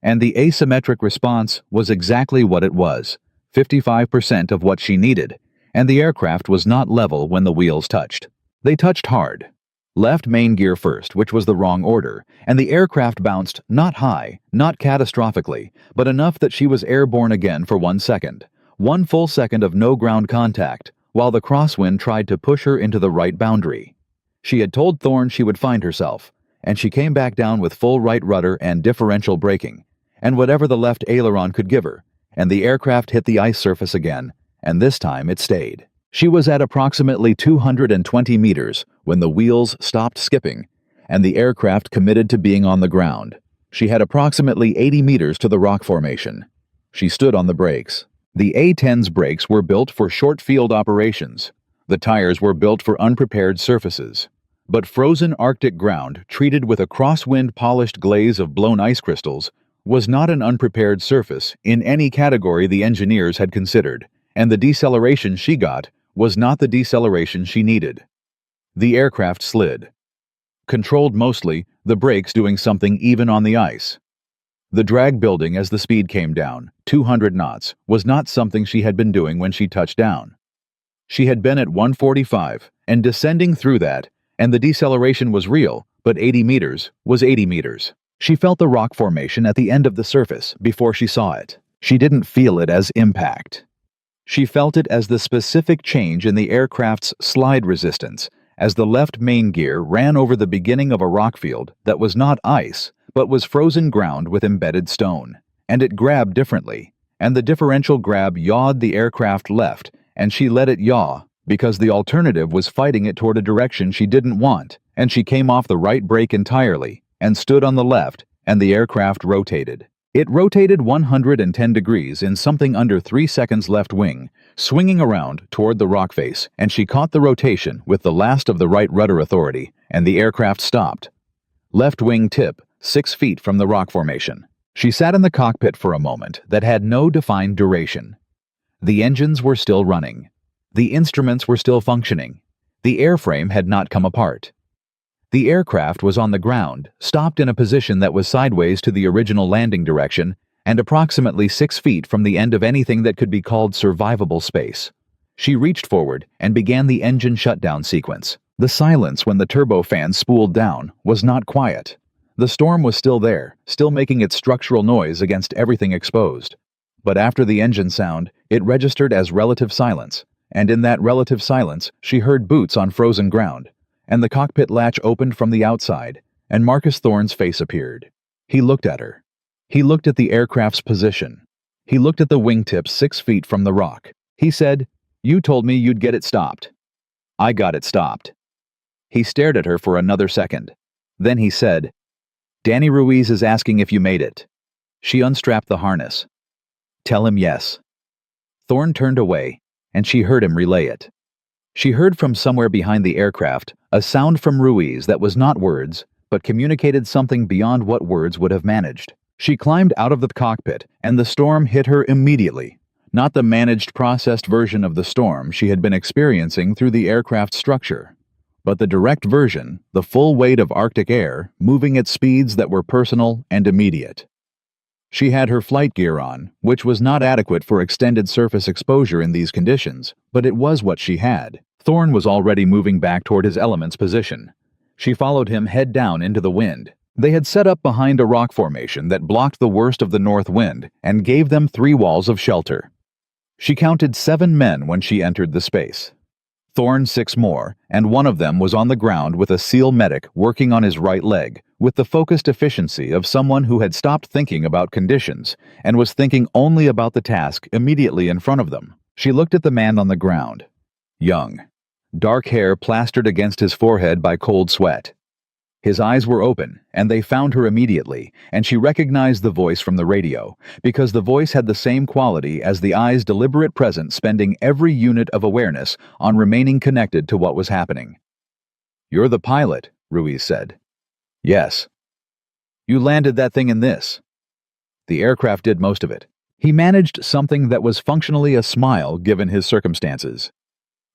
S1: And the asymmetric response was exactly what it was, 55% of what she needed, and the aircraft was not level when the wheels touched. They touched hard. Left main gear first, which was the wrong order, and the aircraft bounced not high, not catastrophically, but enough that she was airborne again for 1 second. 1 full second of no ground contact, while the crosswind tried to push her into the right boundary. She had told Thorne she would find herself, and she came back down with full right rudder and differential braking, and whatever the left aileron could give her, and the aircraft hit the ice surface again, and this time it stayed. She was at approximately 220 meters when the wheels stopped skipping, and the aircraft committed to being on the ground. She had approximately 80 meters to the rock formation. She stood on the brakes. The A-10's brakes were built for short field operations. The tires were built for unprepared surfaces. But frozen Arctic ground treated with a crosswind polished glaze of blown ice crystals was not an unprepared surface in any category the engineers had considered, and the deceleration she got was not the deceleration she needed. The aircraft slid. Controlled mostly, the brakes doing something even on the ice. The drag building as the speed came down, 200 knots, was not something she had been doing when she touched down. She had been at 145 and descending through that, and the deceleration was real, but 80 meters was 80 meters. She felt the rock formation at the end of the surface before she saw it. She didn't feel it as impact. She felt it as the specific change in the aircraft's slide resistance as the left main gear ran over the beginning of a rock field that was not ice, but was frozen ground with embedded stone. And it grabbed differently, and the differential grab yawed the aircraft left, and she let it yaw because the alternative was fighting it toward a direction she didn't want, and she came off the right brake entirely and stood on the left, and the aircraft rotated. It rotated 110 degrees in something under 3 seconds left wing, swinging around toward the rock face, and she caught the rotation with the last of the right rudder authority, and the aircraft stopped. Left wing tip, 6 feet from the rock formation. She sat in the cockpit for a moment that had no defined duration. The engines were still running. The instruments were still functioning. The airframe had not come apart. The aircraft was on the ground, stopped in a position that was sideways to the original landing direction and approximately 6 feet from the end of anything that could be called survivable space. She reached forward and began the engine shutdown sequence. The silence when the turbofan spooled down was not quiet. The storm was still there, still making its structural noise against everything exposed. But after the engine sound, it registered as relative silence, and in that relative silence, she heard boots on frozen ground, and the cockpit latch opened from the outside, and Marcus Thorne's face appeared. He looked at her. He looked at the aircraft's position. He looked at the wingtips 6 feet from the rock. He said, "You told me you'd get it stopped." "I got it stopped." He stared at her for another second. Then he said, "Danny Ruiz is asking if you made it." She unstrapped the harness. "Tell him yes." Thorne turned away, and she heard him relay it. She heard from somewhere behind the aircraft a sound from Ruiz that was not words, but communicated something beyond what words would have managed. She climbed out of the cockpit, and the storm hit her immediately. Not the managed, processed version of the storm she had been experiencing through the aircraft structure, but the direct version, the full weight of Arctic air, moving at speeds that were personal and immediate. She had her flight gear on, which was not adequate for extended surface exposure in these conditions, but it was what she had. Thorne was already moving back toward his element's position. She followed him head down into the wind. They had set up behind a rock formation that blocked the worst of the north wind and gave them 3 walls of shelter. She counted 7 men when she entered the space. Thorne 6 more, and one of them was on the ground with a SEAL medic working on his right leg, with the focused efficiency of someone who had stopped thinking about conditions and was thinking only about the task immediately in front of them. She looked at the man on the ground. Young. Dark hair plastered against his forehead by cold sweat. His eyes were open, and they found her immediately, and she recognized the voice from the radio, because the voice had the same quality as the eye's deliberate presence, spending every unit of awareness on remaining connected to what was happening. "You're the pilot," Ruiz said. "Yes." "You landed that thing in this." "The aircraft did most of it." He managed something that was functionally a smile given his circumstances.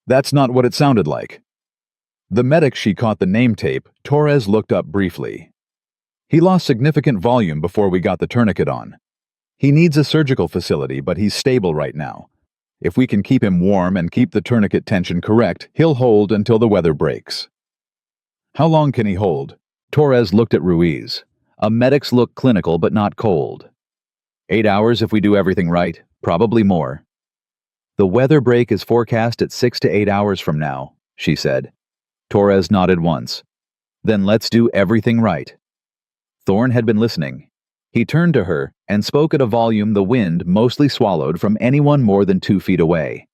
S1: "That's not what it sounded like." The medic she caught the name tape, Torres looked up briefly. "He lost significant volume before we got the tourniquet on. He needs a surgical facility, but he's stable right now. If we can keep him warm and keep the tourniquet tension correct, he'll hold until the weather breaks." How long can he hold? Torres looked at Ruiz. A medic's look clinical but not cold. 8 hours if we do everything right, probably more. The weather break is forecast at 6 to 8 hours from now, she said. Torres nodded once. Then let's do everything right. Thorne had been listening. He turned to her and spoke at a volume the wind mostly swallowed from anyone more than 2 feet away.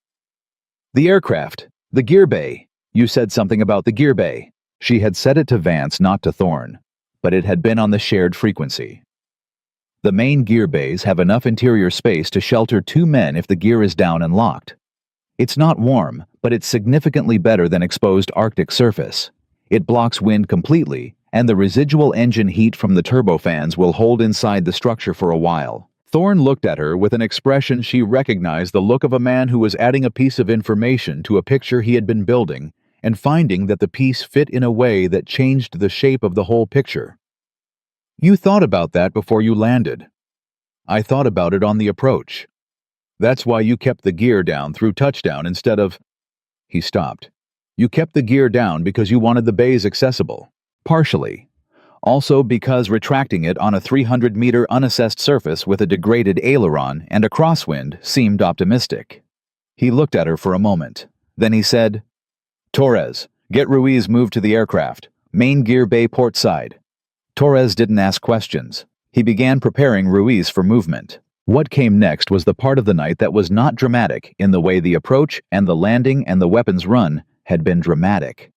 S1: The aircraft, the gear bay. You said something about the gear bay. She had said it to Vance, not to Thorne, but it had been on the shared frequency. The main gear bays have enough interior space to shelter 2 men if the gear is down and locked. It's not warm, but it's significantly better than exposed Arctic surface. It blocks wind completely, and the residual engine heat from the turbofans will hold inside the structure for a while. Thorne looked at her with an expression she recognized, the look of a man who was adding a piece of information to a picture he had been building, and finding that the piece fit in a way that changed the shape of the whole picture. You thought about that before you landed. I thought about it on the approach. That's why you kept the gear down through touchdown instead of... He stopped. You kept the gear down because you wanted the bays accessible. Partially. Also because retracting it on a 300-meter unassessed surface with a degraded aileron and a crosswind seemed optimistic. He looked at her for a moment. Then he said, Torres, get Ruiz moved to the aircraft. Main gear bay port side. Torres didn't ask questions. He began preparing Ruiz for movement. What came next was the part of the night that was not dramatic in the way the approach and the landing and the weapons run had been dramatic.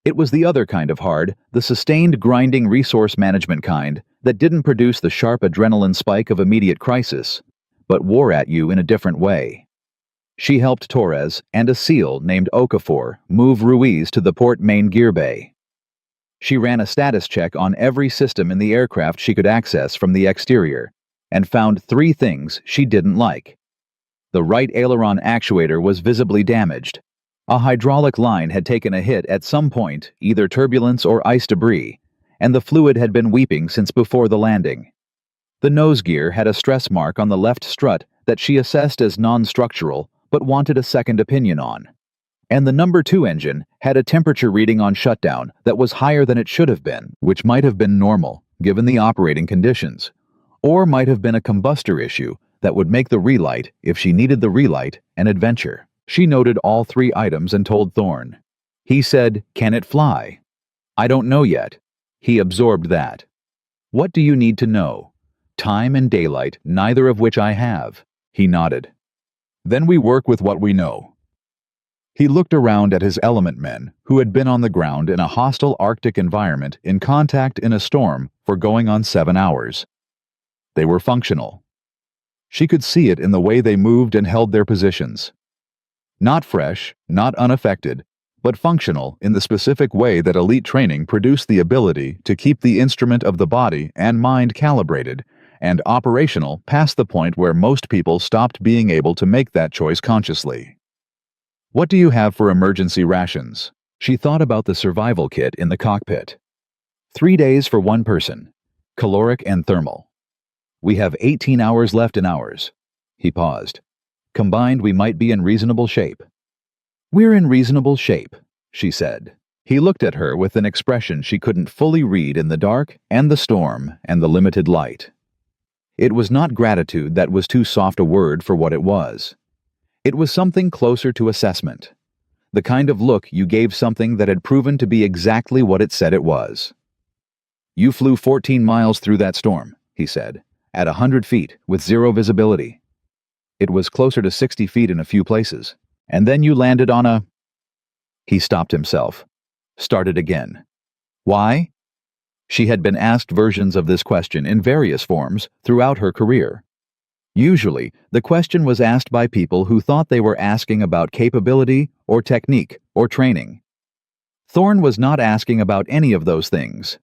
S1: It was the other kind of hard, the sustained grinding resource management kind that didn't produce the sharp adrenaline spike of immediate crisis, but wore at you in a different way. She helped Torres and a SEAL named Okafor move Ruiz to the port main gear bay. She ran a status check on every system in the aircraft she could access from the exterior, and found 3 things she didn't like. The right aileron actuator was visibly damaged. A hydraulic line had taken a hit at some point, either turbulence or ice debris, and the fluid had been weeping since before the landing. The nose gear had a stress mark on the left strut that she assessed as non-structural, but wanted a second opinion on. And the number 2 engine had a temperature reading on shutdown that was higher than it should have been, which might have been normal, given the operating conditions, or might have been a combustor issue that would make the relight, if she needed the relight, an adventure. She noted all 3 items and told Thorne. He said, Can it fly? I don't know yet. He absorbed that. What do you need to know? Time and daylight, neither of which I have. He nodded. Then we work with what we know. He looked around at his element men, who had been on the ground in a hostile Arctic environment in contact in a storm for going on 7 hours. They were functional. She could see it in the way they moved and held their positions. Not fresh, not unaffected, but functional in the specific way that elite training produced the ability to keep the instrument of the body and mind calibrated and operational past the point where most people stopped being able to make that choice consciously. What do you have for emergency rations? She thought about the survival kit in the cockpit. 3 days for 1 person, caloric and thermal. We have 18 hours left in ours. He paused. Combined, we might be in reasonable shape. We're in reasonable shape, she said. He looked at her with an expression she couldn't fully read in the dark and the storm and the limited light. It was not gratitude, that was too soft a word for what it was. It was something closer to assessment. The kind of look you gave something that had proven to be exactly what it said it was. You flew 14 miles through that storm, he said, at 100 feet with 0 visibility. It was closer to 60 feet in a few places. And then you landed on a... He stopped himself. Started again. Why? She had been asked versions of this question in various forms throughout her career. Usually, the question was asked by people who thought they were asking about capability or technique or training. Thorne was not asking about any of those things.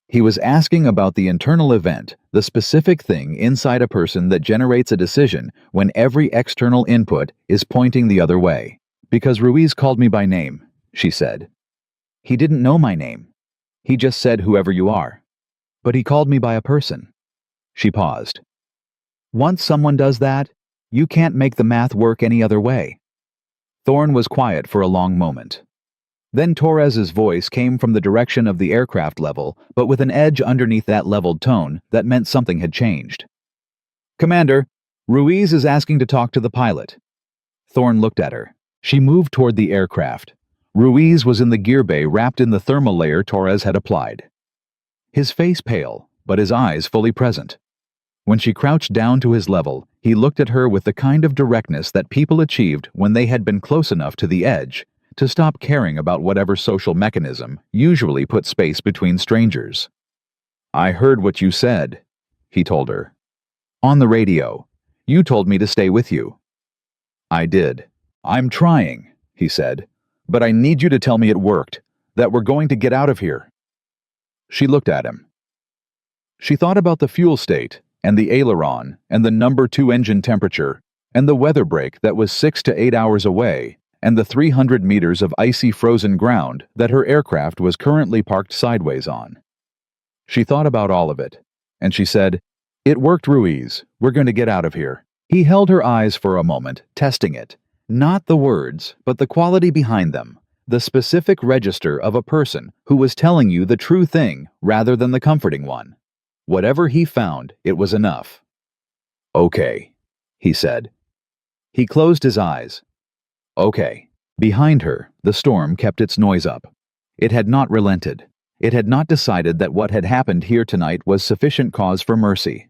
S1: He was asking about the internal event, the specific thing inside a person that generates a decision when every external input is pointing the other way. Because Ruiz called me by name, she said. He didn't know my name. He just said whoever you are. But he called me by a person. She paused. Once someone does that, you can't make the math work any other way. Thorne was quiet for a long moment. Then Torres's voice came from the direction of the aircraft level, but with an edge underneath that leveled tone that meant something had changed. "Commander, Ruiz is asking to talk to the pilot." Thorne looked at her. She moved toward the aircraft. Ruiz was in the gear bay wrapped in the thermal layer Torres had applied. His face pale, but his eyes fully present. When she crouched down to his level, he looked at her with the kind of directness that people achieved when they had been close enough to the edge to stop caring about whatever social mechanism usually put space between strangers. "I heard what you said," he told her. "On the radio. You told me to stay with you." "I did. I'm trying," he said. "But I need you to tell me it worked, that we're going to get out of here." She looked at him. She thought about the fuel state, and the aileron, and the number 2 engine temperature, and the weather break that was 6 to 8 hours away, and the 300 meters of icy frozen ground that her aircraft was currently parked sideways on. She thought about all of it, and she said, "It worked, Ruiz. We're going to get out of here." He held her eyes for a moment, testing it. Not the words, but the quality behind them. The specific register of a person who was telling you the true thing rather than the comforting one. Whatever he found, it was enough. "Okay," he said. He closed his eyes. "Okay." Behind her, the storm kept its noise up. It had not relented. It had not decided that what had happened here tonight was sufficient cause for mercy.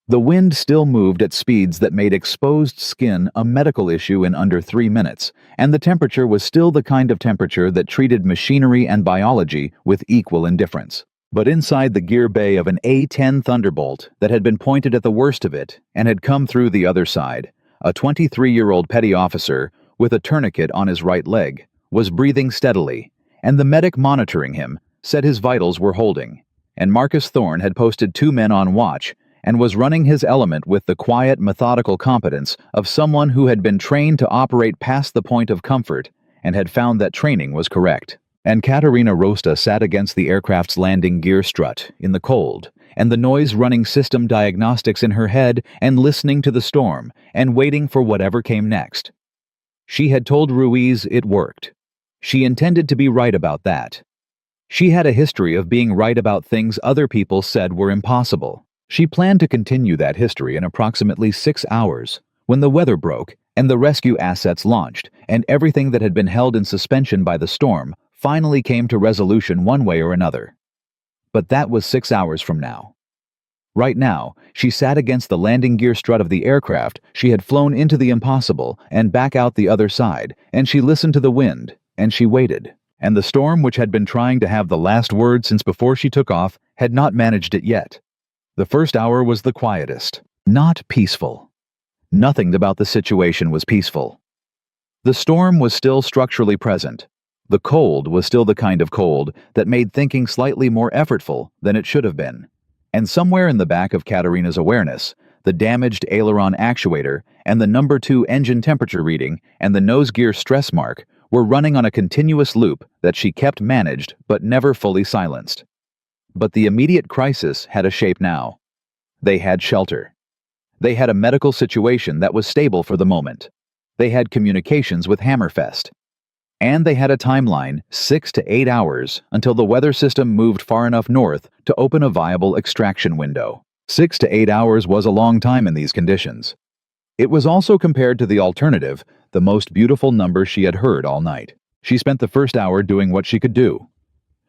S1: The wind still moved at speeds that made exposed skin a medical issue in under 3 minutes, and the temperature was still the kind of temperature that treated machinery and biology with equal indifference. But inside the gear bay of an A-10 Thunderbolt that had been pointed at the worst of it and had come through the other side, a 23-year-old petty officer, with a tourniquet on his right leg, was breathing steadily, and the medic monitoring him said his vitals were holding, and Marcus Thorne had posted 2 men on watch and was running his element with the quiet, methodical competence of someone who had been trained to operate past the point of comfort and had found that training was correct. And Katerina Rosta sat against the aircraft's landing gear strut in the cold, and the noise running system diagnostics in her head and listening to the storm and waiting for whatever came next. She had told Ruiz it worked. She intended to be right about that. She had a history of being right about things other people said were impossible. She planned to continue that history in approximately 6 hours, when the weather broke and the rescue assets launched, and everything that had been held in suspension by the storm finally came to resolution one way or another. But that was 6 hours from now. Right now, she sat against the landing gear strut of the aircraft she had flown into the impossible and back out the other side, and she listened to the wind, and she waited. And the storm, which had been trying to have the last word since before she took off, had not managed it yet. The first hour was the quietest, not peaceful. Nothing about the situation was peaceful. The storm was still structurally present. The cold was still the kind of cold that made thinking slightly more effortful than it should have been. And somewhere in the back of Katerina's awareness, the damaged aileron actuator and the number 2 engine temperature reading and the nose gear stress mark were running on a continuous loop that she kept managed but never fully silenced. But the immediate crisis had a shape now. They had shelter. They had a medical situation that was stable for the moment. They had communications with Hammerfest. And they had a timeline, 6 to 8 hours, until the weather system moved far enough north to open a viable extraction window. 6 to 8 hours was a long time in these conditions. It was also, compared to the alternative, the most beautiful number she had heard all night. She spent the first hour doing what she could do.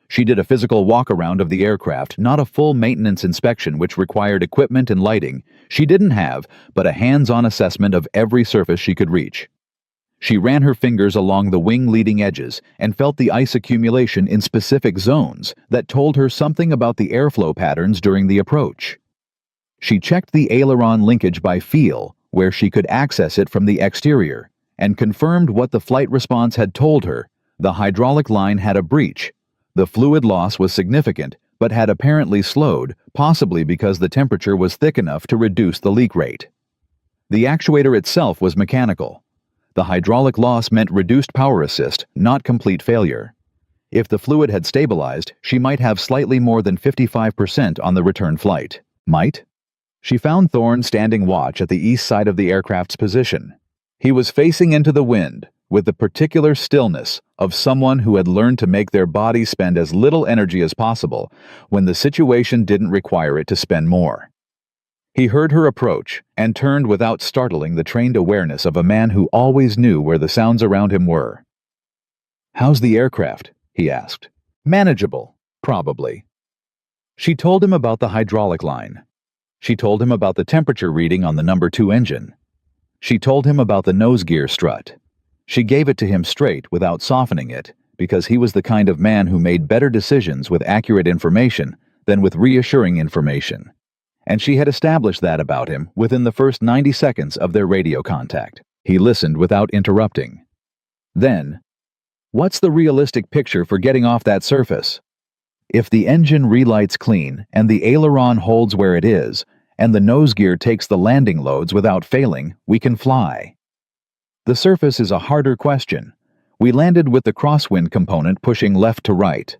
S1: She did a physical walk-around of the aircraft, not a full maintenance inspection which required equipment and lighting. She didn't have, but a hands-on assessment of every surface she could reach. She ran her fingers along the wing leading edges and felt the ice accumulation in specific zones that told her something about the airflow patterns during the approach. She checked the aileron linkage by feel, where she could access it from the exterior, and confirmed what the flight response had told her. The hydraulic line had a breach. The fluid loss was significant, but had apparently slowed, possibly because the temperature was thick enough to reduce the leak rate. The actuator itself was mechanical. The hydraulic loss meant reduced power assist, not complete failure. If the fluid had stabilized, she might have slightly more than 55% on the return flight. Might? She found Thorne standing watch at the east side of the aircraft's position. He was facing into the wind, with the particular stillness of someone who had learned to make their body spend as little energy as possible when the situation didn't require it to spend more. He heard her approach and turned without startling the trained awareness of a man who always knew where the sounds around him were. "How's the aircraft?" he asked. "Manageable, probably." She told him about the hydraulic line. She told him about the temperature reading on the number 2 engine. She told him about the nose gear strut. She gave it to him straight without softening it, because he was the kind of man who made better decisions with accurate information than with reassuring information. And she had established that about him within the first 90 seconds of their radio contact. He listened without interrupting. Then, "What's the realistic picture for getting off that surface? If the engine relights clean and the aileron holds where it is, and the nose gear takes the landing loads without failing, we can fly. The surface is a harder question. We landed with the crosswind component pushing left to right.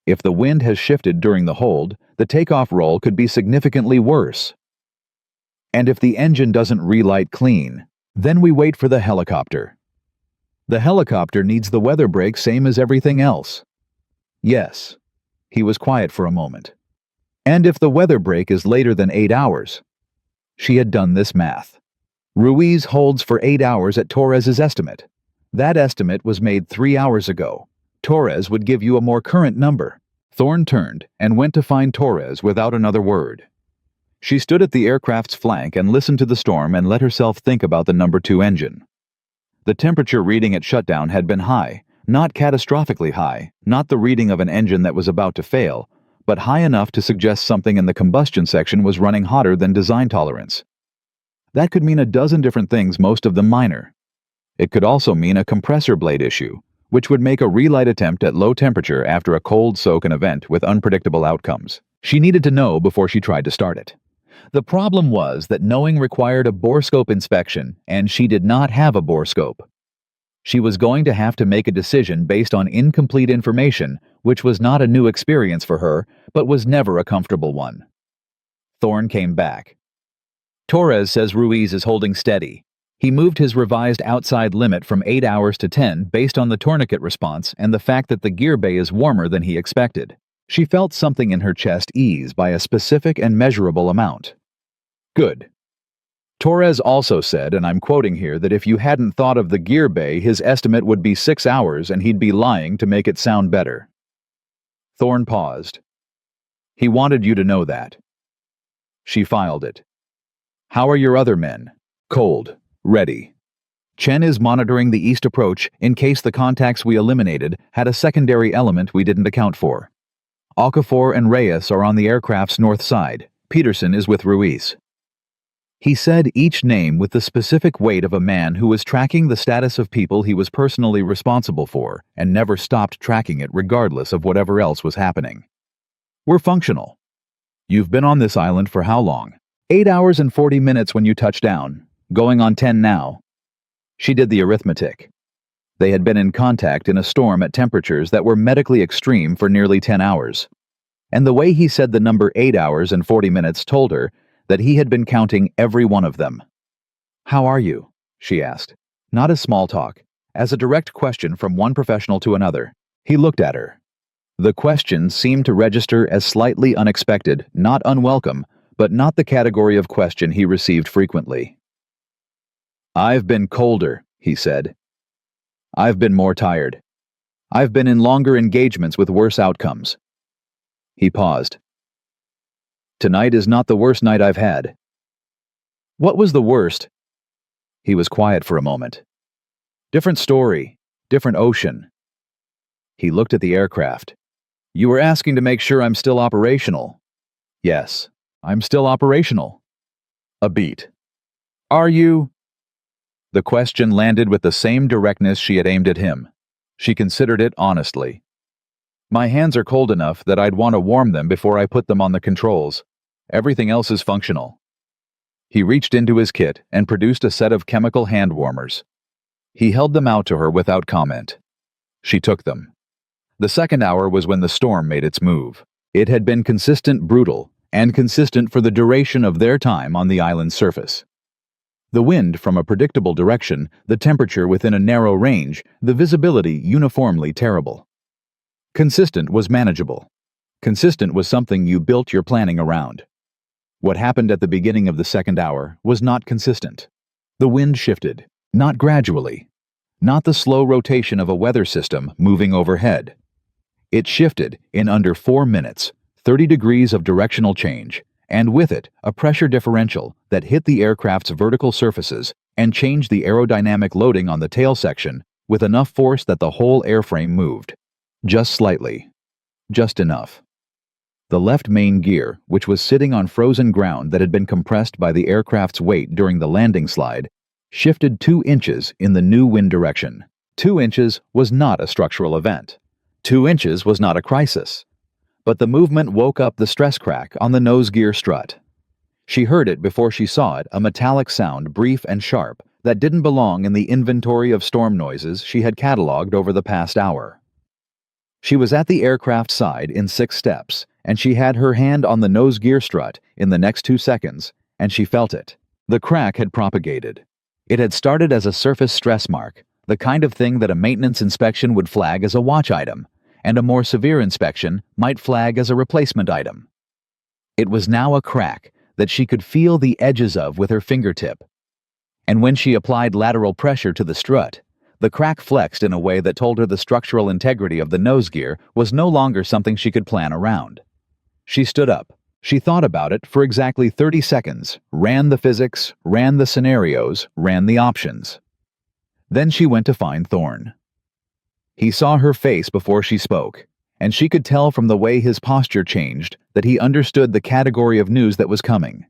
S1: If the wind has shifted during the hold, the takeoff roll could be significantly worse. And if the engine doesn't relight clean, then we wait for the helicopter. The helicopter needs the weather break same as everything else." "Yes." He was quiet for a moment. "And if the weather break is later than 8 hours?" She had done this math. Ruiz holds for 8 hours at Torres's estimate. That estimate was made 3 hours ago. Torres would give you a more current number. Thorne turned and went to find Torres without another word. She stood at the aircraft's flank and listened to the storm and let herself think about the number 2 engine. The temperature reading at shutdown had been high, not catastrophically high, not the reading of an engine that was about to fail, but high enough to suggest something in the combustion section was running hotter than design tolerance. That could mean a dozen different things, most of them minor. It could also mean a compressor blade issue, which would make a relight attempt at low temperature after a cold soak an event with unpredictable outcomes. She needed to know before she tried to start it. The problem was that knowing required a borescope inspection, and she did not have a borescope. She was going to have to make a decision based on incomplete information, which was not a new experience for her, but was never a comfortable one. Thorne came back. "Torres says Ruiz is holding steady. He moved his revised outside limit from 8 hours to 10 based on the tourniquet response and the fact that the gear bay is warmer than he expected." She felt something in her chest ease by a specific and measurable amount. "Good. Torres also said, and I'm quoting here, that if you hadn't thought of the gear bay, his estimate would be 6 hours and he'd be lying to make it sound better." Thorne paused. "He wanted you to know that." She filed it. "How are your other men?" "Cold. Ready. Chen is monitoring the east approach in case the contacts we eliminated had a secondary element we didn't account for. Okafor and Reyes are on the aircraft's north side. Peterson is with Ruiz." He said each name with the specific weight of a man who was tracking the status of people he was personally responsible for and never stopped tracking it regardless of whatever else was happening. "We're functional. You've been on this island for how long?" 8 hours and 40 minutes when you touched down. Going on 10 now." She did the arithmetic. They had been in contact in a storm at temperatures that were medically extreme for nearly 10 hours. And the way he said the number 8 hours and 40 minutes told her that he had been counting every one of them. "How are you?" she asked, not as small talk, as a direct question from one professional to another. He looked at her. The question seemed to register as slightly unexpected, not unwelcome, but not the category of question he received frequently. "I've been colder," he said. "I've been more tired. I've been in longer engagements with worse outcomes." He paused. "Tonight is not the worst night I've had." "What was the worst?" He was quiet for a moment. "Different story, different ocean." He looked at the aircraft. "You were asking to make sure I'm still operational." "Yes, I'm still operational." A beat. "Are you?" The question landed with the same directness she had aimed at him. She considered it honestly. "My hands are cold enough that I'd want to warm them before I put them on the controls. Everything else is functional." He reached into his kit and produced a set of chemical hand warmers. He held them out to her without comment. She took them. The second hour was when the storm made its move. It had been consistent, brutal, and consistent for the duration of their time on the island's surface. The wind from a predictable direction, the temperature within a narrow range, the visibility uniformly terrible. Consistent was manageable. Consistent was something you built your planning around. What happened at the beginning of the second hour was not consistent. The wind shifted, not gradually, not the slow rotation of a weather system moving overhead. It shifted in under 4 minutes, 30 degrees of directional change, and with it, a pressure differential that hit the aircraft's vertical surfaces and changed the aerodynamic loading on the tail section with enough force that the whole airframe moved. Just slightly. Just enough. The left main gear, which was sitting on frozen ground that had been compressed by the aircraft's weight during the landing slide, shifted 2 inches in the new wind direction. 2 inches was not a structural event. 2 inches was not a crisis. But the movement woke up the stress crack on the nose gear strut. She heard it before she saw it, a metallic sound, brief and sharp, that didn't belong in the inventory of storm noises she had cataloged over the past hour. She was at the aircraft side in 6 steps, and she had her hand on the nose gear strut in the next 2 seconds, and she felt it. The crack had propagated. It had started as a surface stress mark, the kind of thing that a maintenance inspection would flag as a watch item, and a more severe inspection might flag as a replacement item. It was now a crack that she could feel the edges of with her fingertip. And when she applied lateral pressure to the strut, the crack flexed in a way that told her the structural integrity of the nose gear was no longer something she could plan around. She stood up. She thought about it for exactly 30 seconds, ran the physics, ran the scenarios, ran the options. Then she went to find Thorne. He saw her face before she spoke, and she could tell from the way his posture changed that he understood the category of news that was coming.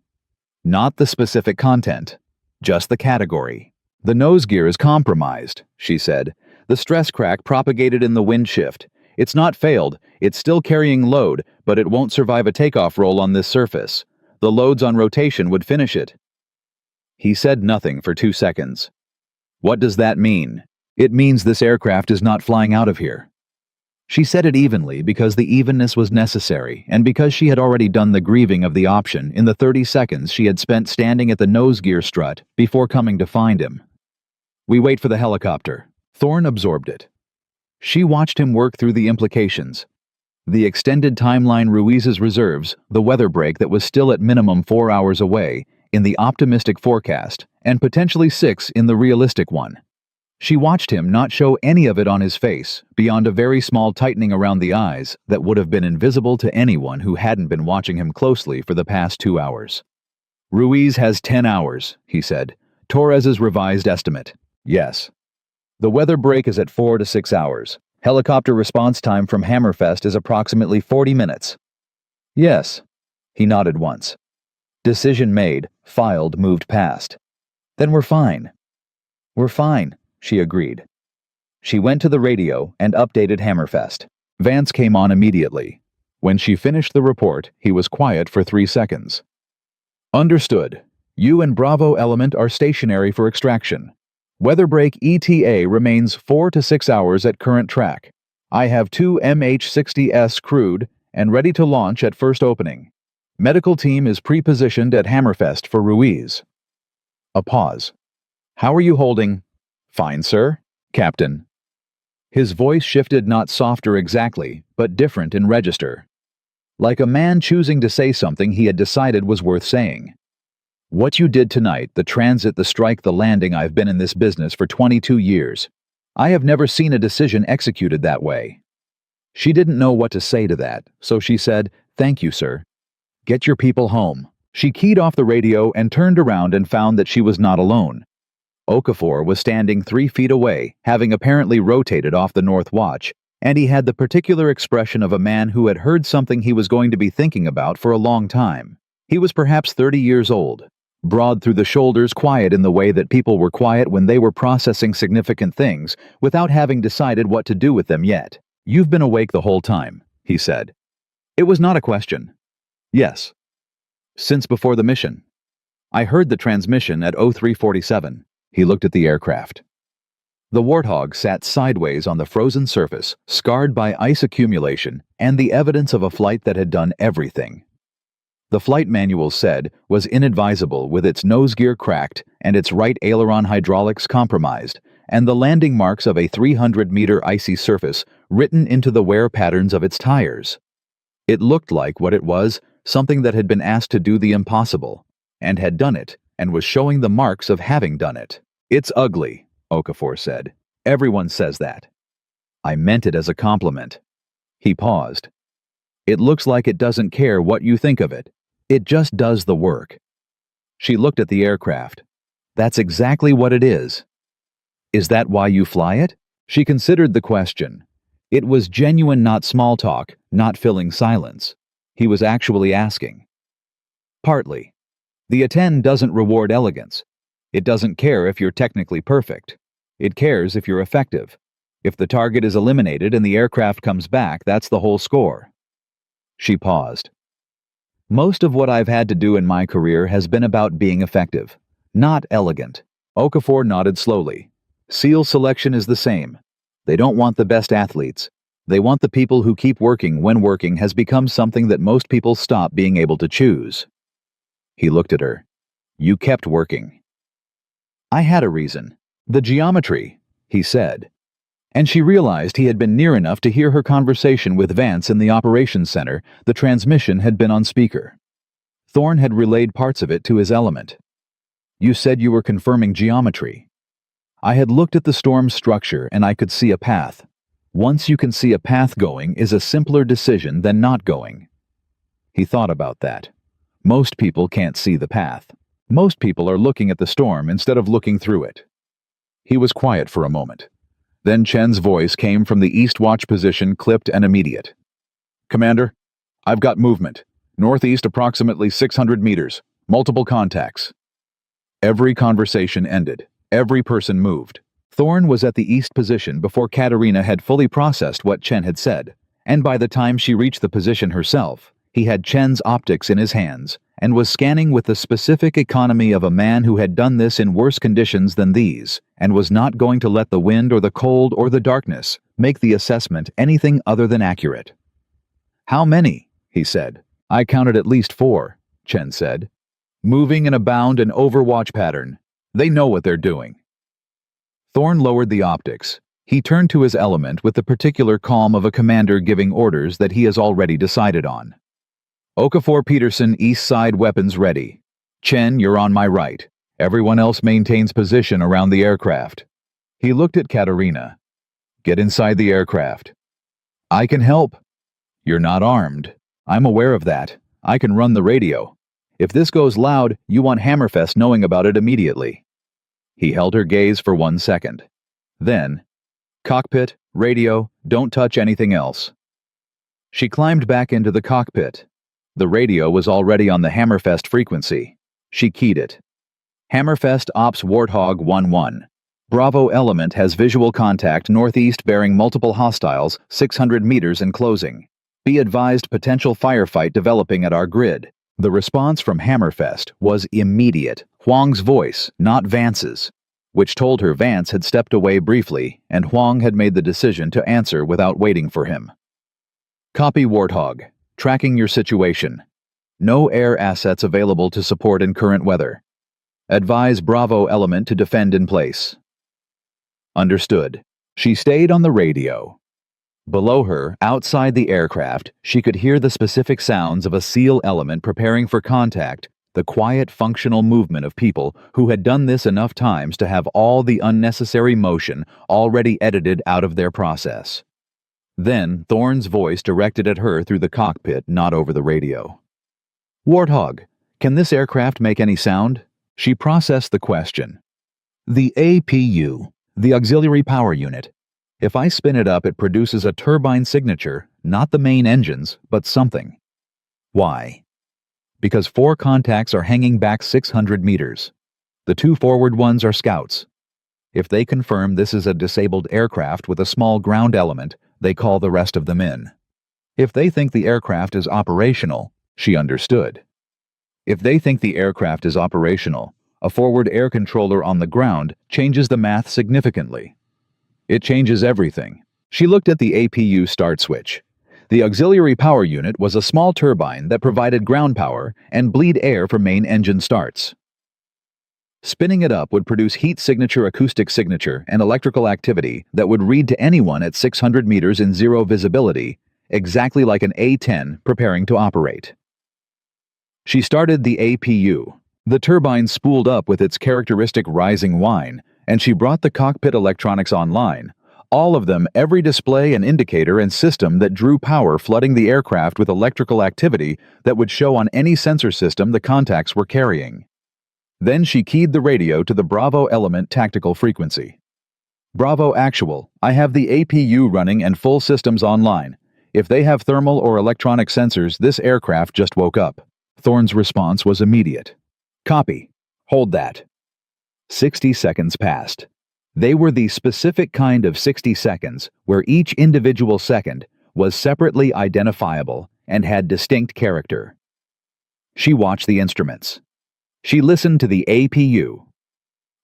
S1: Not the specific content, just the category. "The nose gear is compromised," she said. "The stress crack propagated in the wind shift. It's not failed, it's still carrying load, but it won't survive a takeoff roll on this surface. The loads on rotation would finish it." He said nothing for 2 seconds. "What does that mean?" "It means this aircraft is not flying out of here." She said it evenly because the evenness was necessary and because she had already done the grieving of the option in the 30 seconds she had spent standing at the nose gear strut before coming to find him. "We wait for the helicopter." Thorne absorbed it. She watched him work through the implications. The extended timeline Ruiz's reserves, the weather break that was still at minimum 4 hours away, in the optimistic forecast, and potentially 6 in the realistic one. She watched him not show any of it on his face, beyond a very small tightening around the eyes that would have been invisible to anyone who hadn't been watching him closely for the past 2 hours. "Ruiz has 10 hours, he said. "Torres's revised estimate." "Yes." "The weather break is at 4 to 6 hours. Helicopter response time from Hammerfest is approximately 40 minutes. "Yes." He nodded once. Decision made, filed, moved past. "Then we're fine." "We're fine," she agreed. She went to the radio and updated Hammerfest. Vance came on immediately. When she finished the report, he was quiet for 3 seconds. "Understood. You and Bravo Element are stationary for extraction. Weather break ETA remains 4 to 6 hours at current track. I have 2 MH-60S crewed and ready to launch at first opening. Medical team is pre-positioned at Hammerfest for Ruiz." A pause. "How are you holding?" "Fine, sir. Captain." His voice shifted, not softer exactly, but different in register. Like a man choosing to say something he had decided was worth saying. "What you did tonight, the transit, the strike, the landing, I've been in this business for 22 years. I have never seen a decision executed that way." She didn't know what to say to that, so she said, "Thank you, sir. Get your people home." She keyed off the radio and turned around and found that she was not alone. Okafor was standing 3 feet away, having apparently rotated off the North Watch, and he had the particular expression of a man who had heard something he was going to be thinking about for a long time. He was perhaps 30 years old. Broad through the shoulders, quiet in the way that people were quiet when they were processing significant things without having decided what to do with them yet. "You've been awake the whole time," he said. It was not a question. "Yes." "Since before the mission." "I heard the transmission at 0347. He looked at the aircraft. The Warthog sat sideways on the frozen surface, scarred by ice accumulation and the evidence of a flight that had done everything. the flight manual said, was inadvisable with its nose gear cracked and its right aileron hydraulics compromised, and the landing marks of a 300-meter icy surface written into the wear patterns of its tires. It looked like what it was, something that had been asked to do the impossible, and had done it, and was showing the marks of having done it. "It's ugly," Okafor said. "Everyone says that." "I meant it as a compliment." He paused. "It looks like it doesn't care what you think of it. It just does the work." She looked at the aircraft. "That's exactly what it is." "Is that why you fly it?" She considered the question. It was genuine, not small talk, not filling silence. He was actually asking. "Partly. The A-10 doesn't reward elegance. It doesn't care if you're technically perfect. It cares if you're effective. If the target is eliminated and the aircraft comes back, that's the whole score." She paused. "Most of what I've had to do in my career has been about being effective, not elegant." Okafor nodded slowly. "SEAL selection is the same. They don't want the best athletes. They want the people who keep working when working has become something that most people stop being able to choose." He looked at her. "You kept working." "I had a reason. The geometry," he said. And she realized he had been near enough to hear her conversation with Vance in the operations center. The transmission had been on speaker. Thorne had relayed parts of it to his element. "You said you were confirming geometry." "I had looked at the storm's structure and I could see a path. Once you can see a path, going is a simpler decision than not going." He thought about that. Most people can't see the path. Most people are looking at the storm instead of looking through it. He was quiet for a moment. Then Chen's voice came from the east watch position, clipped and immediate. "Commander, I've got movement. Northeast approximately 600 meters. Multiple contacts." Every conversation ended. Every person moved. Thorne was at the east position before Katerina had fully processed what Chen had said, and by the time she reached the position herself, he had Chen's optics in his hands and was scanning with the specific economy of a man who had done this in worse conditions than these, and was not going to let the wind or the cold or the darkness make the assessment anything other than accurate. "How many?" he said. "I counted at least 4, Chen said. "Moving in a bound and overwatch pattern. They know what they're doing." Thorne lowered the optics. He turned to his element with the particular calm of a commander giving orders that he has already decided on. "Okafor Peterson, east side weapons ready. Chen, you're on my right. Everyone else maintains position around the aircraft." He looked at Katerina. "Get inside the aircraft." "I can help." "You're not armed." "I'm aware of that. I can run the radio. If this goes loud, you want Hammerfest knowing about it immediately." He held her gaze for 1 second. Then, "Cockpit, radio, don't touch anything else." She climbed back into the cockpit. The radio was already on the Hammerfest frequency. She keyed it. "Hammerfest Ops Warthog 1-1. Bravo element has visual contact northeast bearing multiple hostiles, 600 meters and closing. Be advised potential firefight developing at our grid." The response from Hammerfest was immediate. Huang's voice, not Vance's, which told her Vance had stepped away briefly and Huang had made the decision to answer without waiting for him. "Copy, Warthog. Tracking your situation. No air assets available to support in current weather. Advise Bravo element to defend in place." Understood. She stayed on the radio. Below her, outside the aircraft, she could hear the specific sounds of a SEAL element preparing for contact, the quiet, functional movement of people who had done this enough times to have all the unnecessary motion already edited out of their process. Then, Thorne's voice directed at her through the cockpit, not over the radio. "Warthog, can this aircraft make any sound?" She processed the question. "The APU, the auxiliary power unit. If I spin it up, it produces a turbine signature, not the main engines, but something." "Why?" "Because 4 contacts are hanging back 600 meters. The 2 forward ones are scouts. If they confirm this is a disabled aircraft with a small ground element, they call the rest of them in. If they think the aircraft is operational," she understood. "If they think the aircraft is operational, a forward air controller on the ground changes the math significantly. It changes everything." She looked at the APU start switch. The auxiliary power unit was a small turbine that provided ground power and bleed air for main engine starts. Spinning it up would produce heat signature, acoustic signature, and electrical activity that would read to anyone at 600 meters in zero visibility, exactly like an A-10 preparing to operate. She started the APU. The turbine spooled up with its characteristic rising whine, and she brought the cockpit electronics online, all of them, every display and indicator and system that drew power, flooding the aircraft with electrical activity that would show on any sensor system the contacts were carrying. Then she keyed the radio to the Bravo element tactical frequency. Bravo Actual, I have the APU running and full systems online. If they have thermal or electronic sensors, this aircraft just woke up. Thorne's response was immediate. Copy. Hold that. 60 seconds passed. They were the specific kind of 60 seconds where each individual second was separately identifiable and had distinct character. She watched the instruments. She listened to the APU.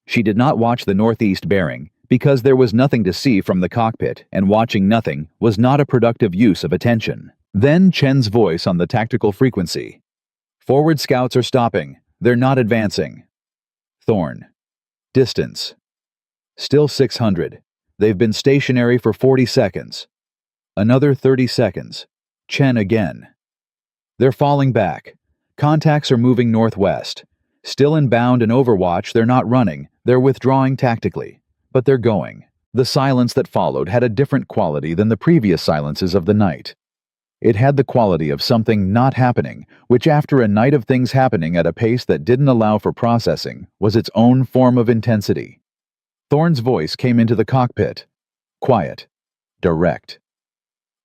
S1: She did not watch the northeast bearing because there was nothing to see from the cockpit, and watching nothing was not a productive use of attention. Then Chen's voice on the tactical frequency. Forward scouts are stopping. They're not advancing. Thorne. Distance. Still 600. They've been stationary for 40 seconds. Another 30 seconds. Chen again. They're falling back. Contacts are moving northwest. Still inbound and overwatch, they're not running. They're withdrawing tactically. But they're going. The silence that followed had a different quality than the previous silences of the night. It had the quality of something not happening, which after a night of things happening at a pace that didn't allow for processing, was its own form of intensity. Thorne's voice came into the cockpit. Quiet. Direct.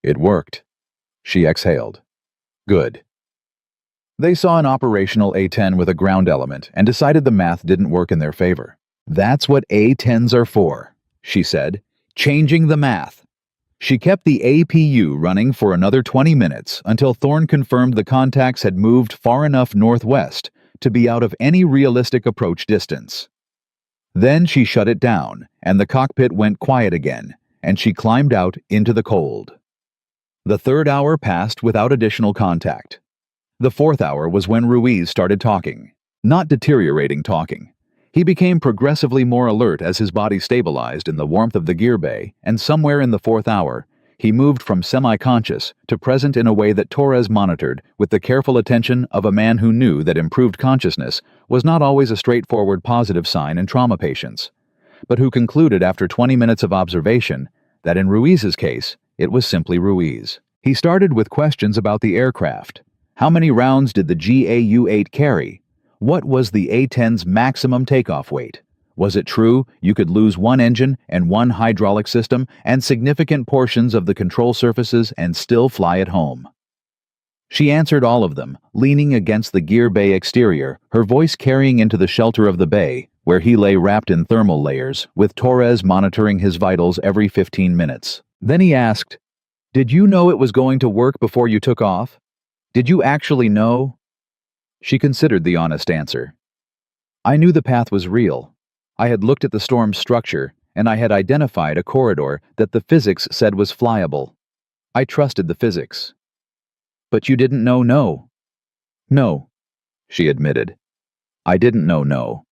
S1: It worked. She exhaled. Good. They saw an operational A-10 with a ground element and decided the math didn't work in their favor. That's what A-10s are for, she said, changing the math. She kept the APU running for another 20 minutes until Thorne confirmed the contacts had moved far enough northwest to be out of any realistic approach distance. Then she shut it down, and the cockpit went quiet again, and she climbed out into the cold. The third hour passed without additional contact. The fourth hour was when Ruiz started talking. Not deteriorating talking. He became progressively more alert as his body stabilized in the warmth of the gear bay, and somewhere in the fourth hour, he moved from semi-conscious to present in a way that Torres monitored with the careful attention of a man who knew that improved consciousness was not always a straightforward positive sign in trauma patients, but who concluded after 20 minutes of observation that in Ruiz's case, it was simply Ruiz. He started with questions about the aircraft. How many rounds did the GAU-8 carry? What was the A-10's maximum takeoff weight? Was it true you could lose one engine and one hydraulic system and significant portions of the control surfaces and still fly it home? She answered all of them, leaning against the gear bay exterior, her voice carrying into the shelter of the bay, where he lay wrapped in thermal layers, with Torres monitoring his vitals every 15 minutes. Then he asked, "Did you know it was going to work before you took off? Did you actually know?" She considered the honest answer. "I knew the path was real. I had looked at the storm's structure, and I had identified a corridor that the physics said was flyable. I trusted the physics." "But you didn't know no." "No," she admitted. "I didn't know no."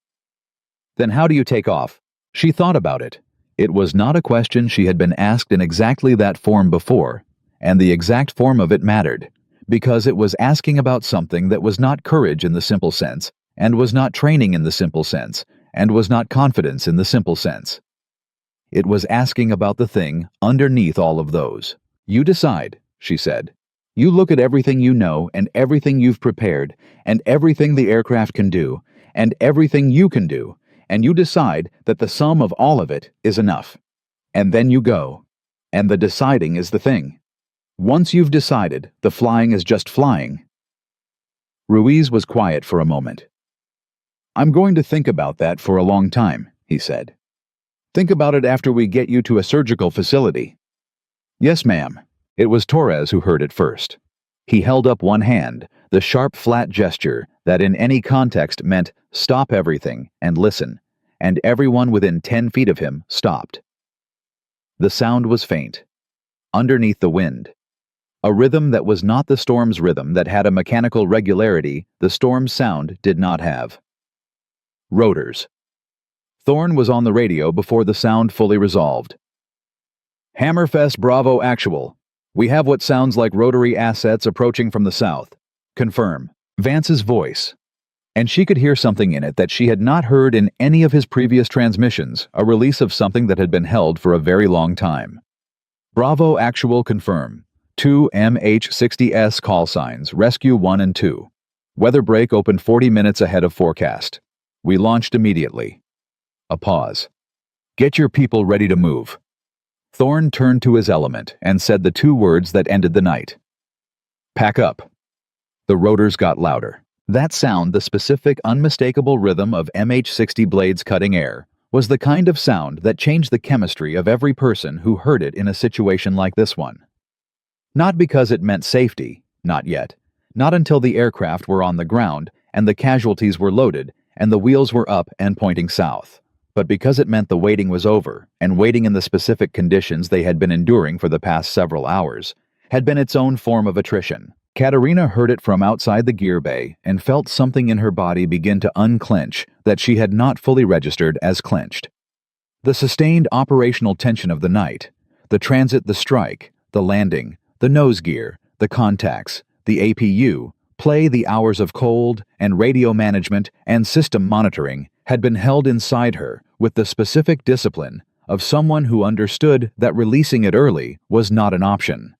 S1: "Then how do you take off?" She thought about it. It was not a question she had been asked in exactly that form before, and the exact form of it mattered, because it was asking about something that was not courage in the simple sense, and was not training in the simple sense, and was not confidence in the simple sense. It was asking about the thing underneath all of those. "You decide," she said. "You look at everything you know and everything you've prepared and everything the aircraft can do and everything you can do, and you decide that the sum of all of it is enough. And then you go. And the deciding is the thing. Once you've decided, the flying is just flying." Ruiz was quiet for a moment. "I'm going to think about that for a long time," he said. "Think about it after we get you to a surgical facility." "Yes, ma'am." It was Torres who heard it first. He held up one hand, the sharp, flat gesture that in any context meant stop everything and listen, and everyone within 10 feet of him stopped. The sound was faint. Underneath the wind. A rhythm that was not the storm's rhythm, that had a mechanical regularity the storm's sound did not have. Rotors. Thorne was on the radio before the sound fully resolved. Hammerfest Bravo Actual. We have what sounds like rotary assets approaching from the south. Confirm. Vance's voice. And she could hear something in it that she had not heard in any of his previous transmissions, a release of something that had been held for a very long time. Bravo Actual confirm. 2 MH60S call signs, Rescue 1 and 2. Weather break opened 40 minutes ahead of forecast. We launched immediately. A pause. Get your people ready to move. Thorne turned to his element and said the two words that ended the night. Pack up. The rotors got louder. That sound, the specific, unmistakable rhythm of MH60 blades cutting air, was the kind of sound that changed the chemistry of every person who heard it in a situation like this one. Not because it meant safety, not yet, not until the aircraft were on the ground and the casualties were loaded and the wheels were up and pointing south, but because it meant the waiting was over, and waiting in the specific conditions they had been enduring for the past several hours had been its own form of attrition. Katerina heard it from outside the gear bay and felt something in her body begin to unclench that she had not fully registered as clenched. The sustained operational tension of the night, the transit, the strike, the landing, the nose gear, the contacts, the APU, play, the hours of cold and radio management and system monitoring had been held inside her with the specific discipline of someone who understood that releasing it early was not an option.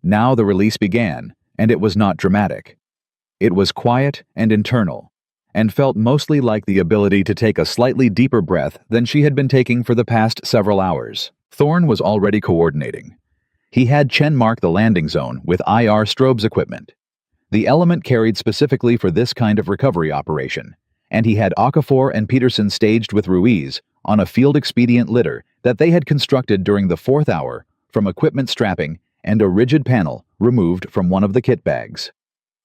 S1: Now the release began, and it was not dramatic. It was quiet and internal, and felt mostly like the ability to take a slightly deeper breath than she had been taking for the past several hours. Thorne was already coordinating. He had Chen mark the landing zone with IR strobes equipment, the element carried specifically for this kind of recovery operation, and he had Okafor and Peterson staged with Ruiz on a field-expedient litter that they had constructed during the 4th hour from equipment strapping and a rigid panel removed from one of the kit bags.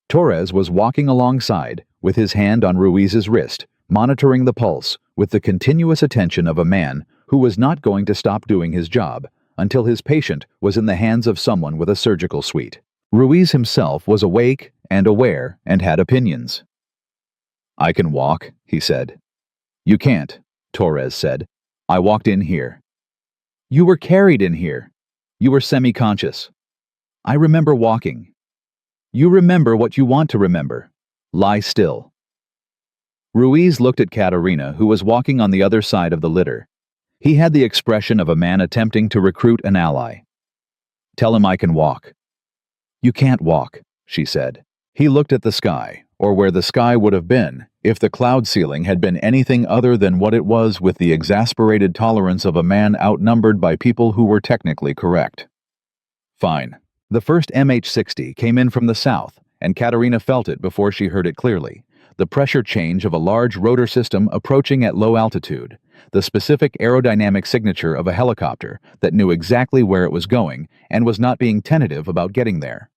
S1: Torres was walking alongside, with his hand on Ruiz's wrist, monitoring the pulse with the continuous attention of a man who was not going to stop doing his job until his patient was in the hands of someone with a surgical suite. Ruiz himself was awake and aware and had opinions. "I can walk," he said. "You can't," Torres said. "I walked in here." "You were carried in here. You were semi-conscious. I remember walking." "You remember what you want to remember. Lie still." Ruiz looked at Katerina, who was walking on the other side of the litter. He had the expression of a man attempting to recruit an ally. "Tell him I can walk." "You can't walk," she said. He looked at the sky, or where the sky would have been if the cloud ceiling had been anything other than what it was, with the exasperated tolerance of a man outnumbered by people who were technically correct. Fine. The first MH60 came in from the south, and Katerina felt it before she heard it clearly. The pressure change of a large rotor system approaching at low altitude, the specific aerodynamic signature of a helicopter that knew exactly where it was going and was not being tentative about getting there.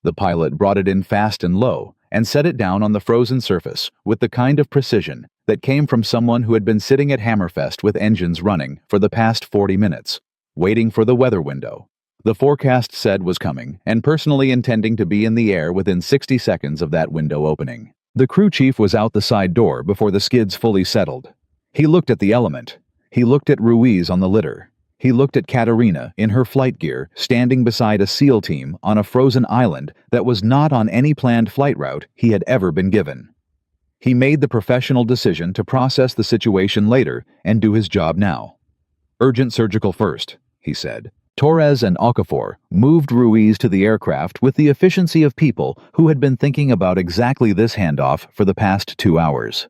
S1: The pilot brought it in fast and low and set it down on the frozen surface with the kind of precision that came from someone who had been sitting at Hammerfest with engines running for the past 40 minutes, waiting for the weather window the forecast said was coming, and personally intending to be in the air within 60 seconds of that window opening. The crew chief was out the side door before the skids fully settled. He looked at the element. He looked at Ruiz on the litter. He looked at Katerina in her flight gear, standing beside a SEAL team on a frozen island that was not on any planned flight route he had ever been given. He made the professional decision to process the situation later and do his job now. "Urgent surgical first," he said. Torres and Okafor moved Ruiz to the aircraft with the efficiency of people who had been thinking about exactly this handoff for the past 2 hours.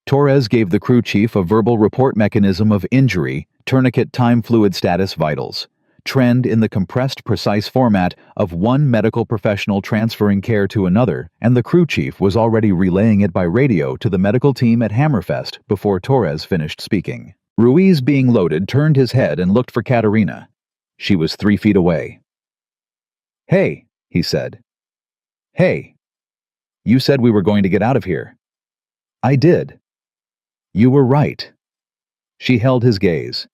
S1: Torres gave the crew chief a verbal report mechanism of injury, tourniquet, time, fluid status, vitals, trend in the compressed, precise format of one medical professional transferring care to another, and the crew chief was already relaying it by radio to the medical team at Hammerfest before Torres finished speaking. Ruiz, being loaded, turned his head and looked for Katerina. She was 3 feet away. "Hey," he said. "Hey. You said we were going to get out of here." "I did." "You were right." She held his gaze.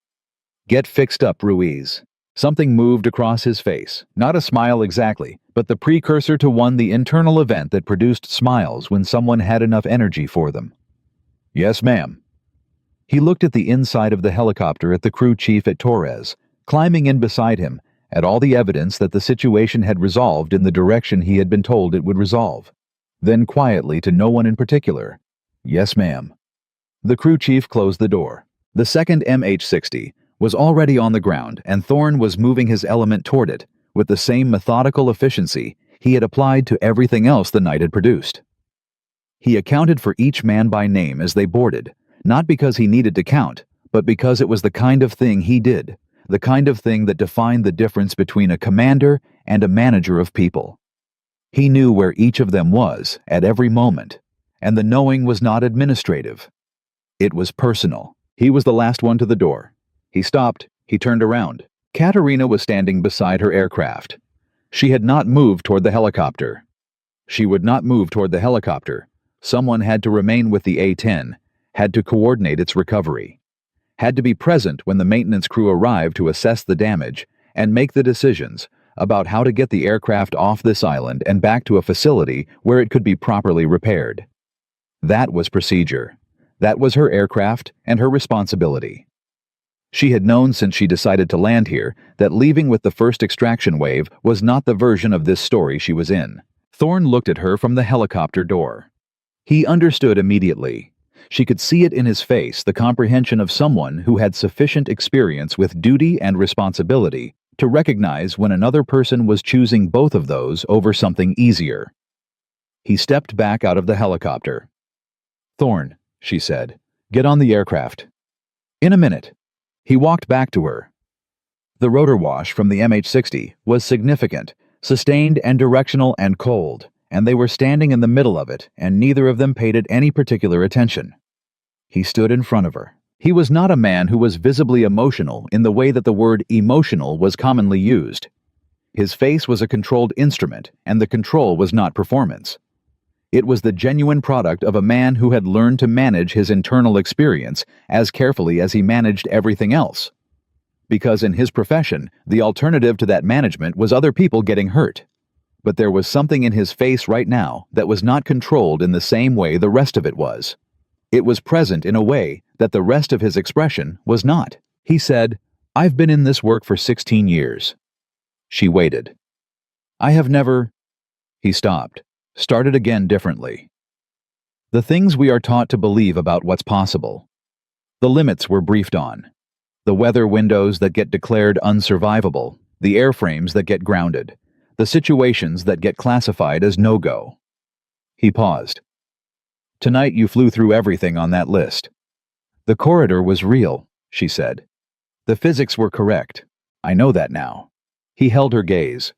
S1: "Get fixed up, Ruiz. Something moved across his face, not a smile exactly, but the precursor to one, the internal event that produced smiles when someone had enough energy for them. "Yes, ma'am." He looked at the inside of the helicopter at the crew chief at Torres, climbing in beside him, at all the evidence that the situation had resolved in the direction he had been told it would resolve. Then quietly to no one in particular, "Yes, ma'am." The crew chief closed the door. The second MH-60 was already on the ground, and Thorne was moving his element toward it, with the same methodical efficiency he had applied to everything else the night had produced. He accounted for each man by name as they boarded, not because he needed to count, but because it was the kind of thing he did, the kind of thing that defined the difference between a commander and a manager of people. He knew where each of them was at every moment, and the knowing was not administrative. It was personal. He was the last one to the door. He stopped. He turned around. Katerina was standing beside her aircraft. She had not moved toward the helicopter. She would not move toward the helicopter. Someone had to remain with the A-10, had to coordinate its recovery, had to be present when the maintenance crew arrived to assess the damage and make the decisions about how to get the aircraft off this island and back to a facility where it could be properly repaired. That was procedure. That was her aircraft and her responsibility. She had known since she decided to land here that leaving with the first extraction wave was not the version of this story she was in. Thorne looked at her from the helicopter door. He understood immediately. She could see it in his face, the comprehension of someone who had sufficient experience with duty and responsibility to recognize when another person was choosing both of those over something easier. He stepped back out of the helicopter. "Thorne," she said, "get on the aircraft." "In a minute." He walked back to her. The rotor wash from the MH-60 was significant, sustained and directional and cold, and they were standing in the middle of it, and neither of them paid it any particular attention. He stood in front of her. He was not a man who was visibly emotional in the way that the word emotional was commonly used. His face was a controlled instrument, and the control was not performance. It was the genuine product of a man who had learned to manage his internal experience as carefully as he managed everything else. Because in his profession, the alternative to that management was other people getting hurt. But there was something in his face right now that was not controlled in the same way the rest of it was. It was present in a way that the rest of his expression was not. He said, "I've been in this work for 16 years. She waited. "I have never—" He stopped, started again differently. "The things we are taught to believe about what's possible. The limits we're briefed on. The weather windows that get declared unsurvivable, the airframes that get grounded, the situations that get classified as no-go." He paused. "Tonight you flew through everything on that list. The corridor was real," she said. "The physics were correct. I know that now." He held her gaze.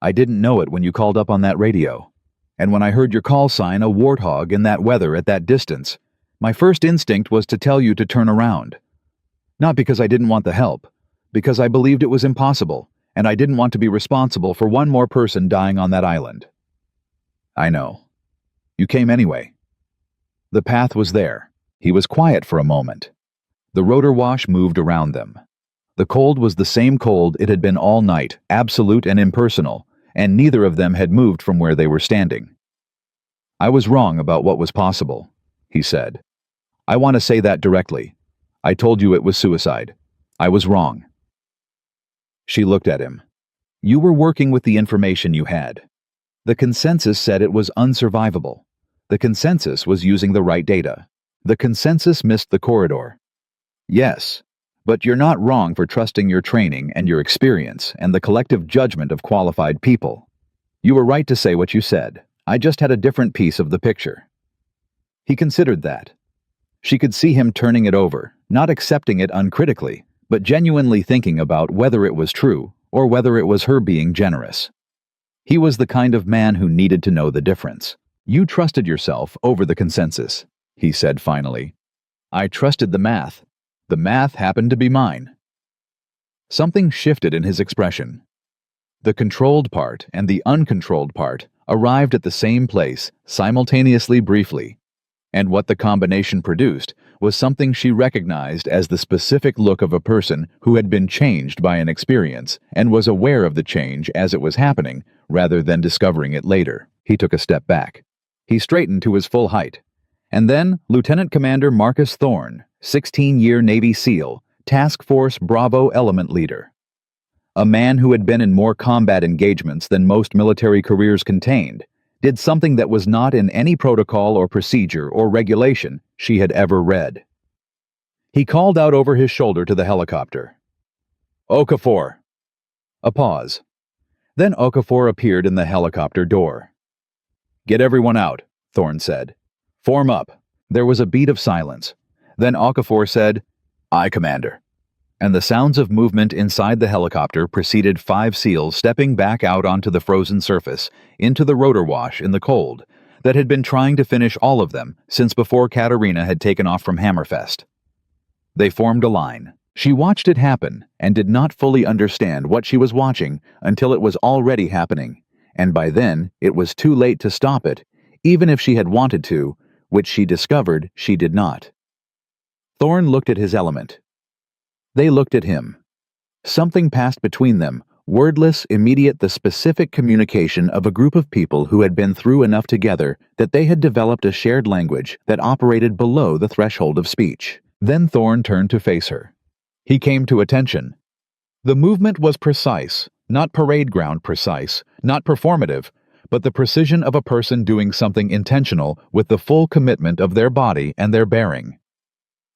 S1: "I didn't know it when you called up on that radio. And when I heard your call sign, a warthog in that weather at that distance, my first instinct was to tell you to turn around. Not because I didn't want the help, because I believed it was impossible, and I didn't want to be responsible for one more person dying on that island." "I know. You came anyway." The path was there. He was quiet for a moment. The rotor wash moved around them. The cold was the same cold it had been all night, absolute and impersonal, and neither of them had moved from where they were standing. "I was wrong about what was possible," he said. "I want to say that directly. I told you it was suicide. I was wrong." She looked at him. "You were working with the information you had. The consensus said it was unsurvivable. The consensus was using the right data. The consensus missed the corridor. Yes, but you're not wrong for trusting your training and your experience and the collective judgment of qualified people. You were right to say what you said. I just had a different piece of the picture." He considered that. She could see him turning it over, not accepting it uncritically, but genuinely thinking about whether it was true or whether it was her being generous. He was the kind of man who needed to know the difference. "You trusted yourself over the consensus," he said finally. "I trusted the math. The math happened to be mine." Something shifted in his expression. The controlled part and the uncontrolled part arrived at the same place, simultaneously briefly. And what the combination produced was something she recognized as the specific look of a person who had been changed by an experience and was aware of the change as it was happening rather than discovering it later. He took a step back. He straightened to his full height. And then Lieutenant Commander Marcus Thorne, 16-year Navy SEAL, Task Force Bravo Element Leader. A man who had been in more combat engagements than most military careers contained, did something that was not in any protocol or procedure or regulation she had ever read. He called out over his shoulder to the helicopter. "Okafor." A pause. Then Okafor appeared in the helicopter door. "Get everyone out," Thorne said. "Form up." There was a beat of silence. Then Okafor said, "Aye, Commander." And the sounds of movement inside the helicopter preceded 5 SEALs stepping back out onto the frozen surface, into the rotor wash in the cold, that had been trying to finish all of them since before Katerina had taken off from Hammerfest. They formed a line. She watched it happen and did not fully understand what she was watching until it was already happening, and by then it was too late to stop it, even if she had wanted to, which she discovered she did not. Thorne looked at his element. They looked at him. Something passed between them, wordless, immediate, the specific communication of a group of people who had been through enough together that they had developed a shared language that operated below the threshold of speech. Then Thorne turned to face her. He came to attention. The movement was precise, not parade ground precise, not performative, but the precision of a person doing something intentional with the full commitment of their body and their bearing.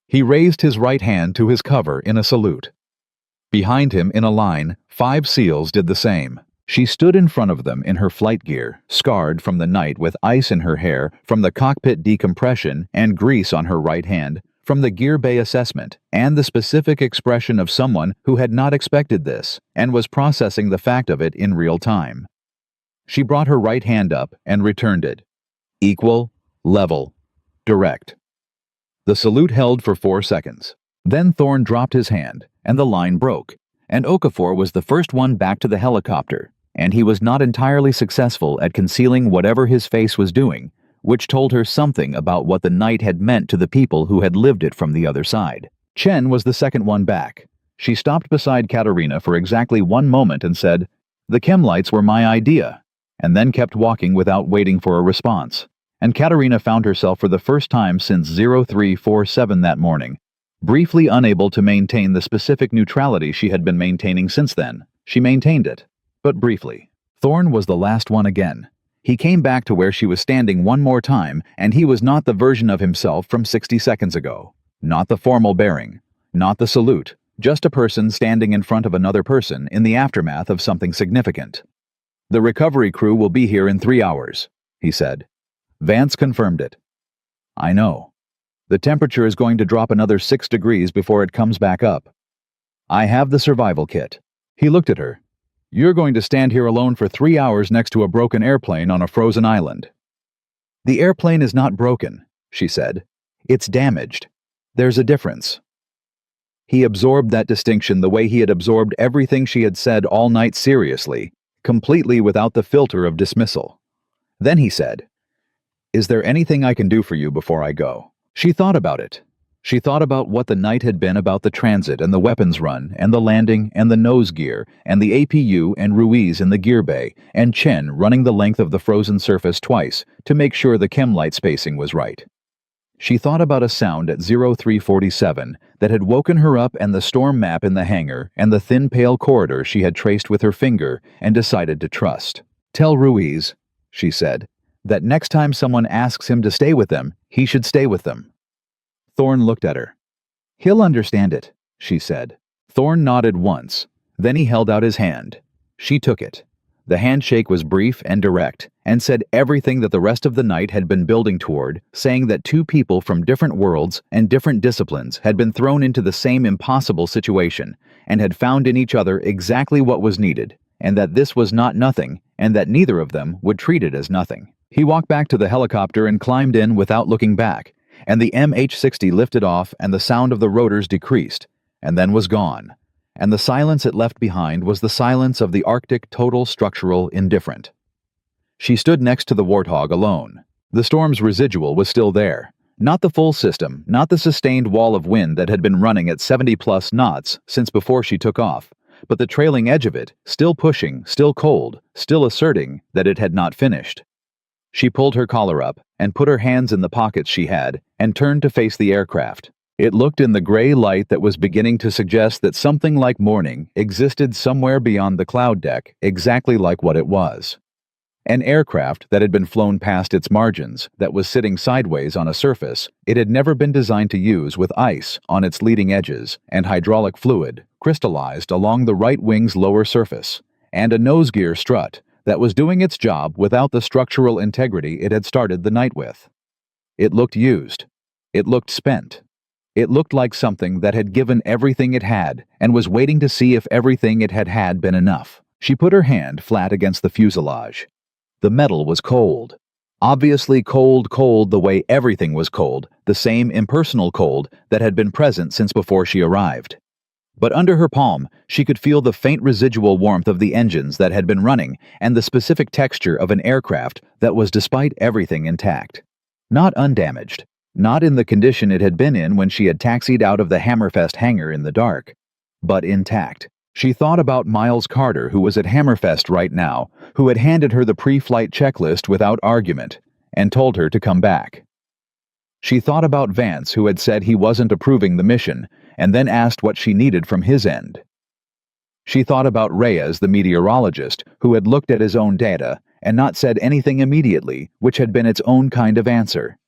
S1: He raised his right hand to his cover in a salute. Behind him, in a line, 5 SEALs did the same. She stood in front of them in her flight gear, scarred from the night with ice in her hair, from the cockpit decompression and grease on her right hand, from the gear bay assessment, and the specific expression of someone who had not expected this and was processing the fact of it in real time. She brought her right hand up and returned it. Equal, level, direct. The salute held for 4 seconds. Then Thorne dropped his hand, and the line broke, and Okafor was the first one back to the helicopter, and he was not entirely successful at concealing whatever his face was doing, which told her something about what the night had meant to the people who had lived it from the other side. Chen was the second one back. She stopped beside Katerina for exactly 1 moment and said, "The chem lights were my idea," and then kept walking without waiting for a response. And Katerina found herself for the first time since 0347 that morning, briefly unable to maintain the specific neutrality she had been maintaining since then. She maintained it, but briefly. Thorne was the last one again. He came back to where she was standing one more time, and he was not the version of himself from 60 seconds ago. Not the formal bearing, not the salute, just a person standing in front of another person in the aftermath of something significant. "The recovery crew will be here in 3 hours," he said. Vance confirmed it. "I know. The temperature is going to drop another 6 degrees before it comes back up. I have the survival kit." He looked at her. "You're going to stand here alone for 3 hours next to a broken airplane on a frozen island." "The airplane is not broken," she said. "It's damaged. There's a difference." He absorbed that distinction the way he had absorbed everything she had said all night seriously, completely without the filter of dismissal. Then he said, "Is there anything I can do for you before I go?" She thought about it. She thought about what the night had been about the transit and the weapons run and the landing and the nose gear and the APU and Ruiz in the gear bay and Chen running the length of the frozen surface twice to make sure the chem light spacing was right. She thought about a sound at 0347 that had woken her up and the storm map in the hangar and the thin pale corridor she had traced with her finger and decided to trust. "Tell Ruiz," she said, "that next time someone asks him to stay with them, he should stay with them." Thorne looked at her. "He'll understand it," she said. Thorne nodded once. Then he held out his hand. She took it. The handshake was brief and direct, and said everything that the rest of the night had been building toward, saying that 2 people from different worlds and different disciplines had been thrown into the same impossible situation, and had found in each other exactly what was needed, and that this was not nothing, and that neither of them would treat it as nothing. He walked back to the helicopter and climbed in without looking back, and the MH-60 lifted off and the sound of the rotors decreased, and then was gone, and the silence it left behind was the silence of the Arctic total structural indifferent. She stood next to the Warthog alone. The storm's residual was still there, Not the full system, not the sustained wall of wind that had been running at 70-plus knots since before she took off, but the trailing edge of it, still pushing, still cold, still asserting that it had not finished. She pulled her collar up and put her hands in the pockets she had and turned to face the aircraft. It looked in the gray light that was beginning to suggest that something like morning existed somewhere beyond the cloud deck, exactly like what it was. An aircraft that had been flown past its margins, that was sitting sideways on a surface it had never been designed to use, with ice on its leading edges and hydraulic fluid crystallized along the right wing's lower surface, and a nose gear strut that was doing its job without the structural integrity it had started the night with. It looked used. It looked spent. It looked like something that had given everything it had and was waiting to see if everything it had been enough. She put her hand flat against the fuselage. The metal was cold. Obviously cold the way everything was cold, the same impersonal cold that had been present since before she arrived. But under her palm, she could feel the faint residual warmth of the engines that had been running and the specific texture of an aircraft that was, despite everything, intact. Not undamaged. Not in the condition it had been in when she had taxied out of the Hammerfest hangar in the dark. But intact. She thought about Miles Carter, who was at Hammerfest right now, who had handed her the pre-flight checklist without argument and told her to come back. She thought about Vance, who had said he wasn't approving the mission, and then asked what she needed from his end. She thought about Reyes, the meteorologist, who had looked at his own data and not said anything immediately, which had been its own kind of answer.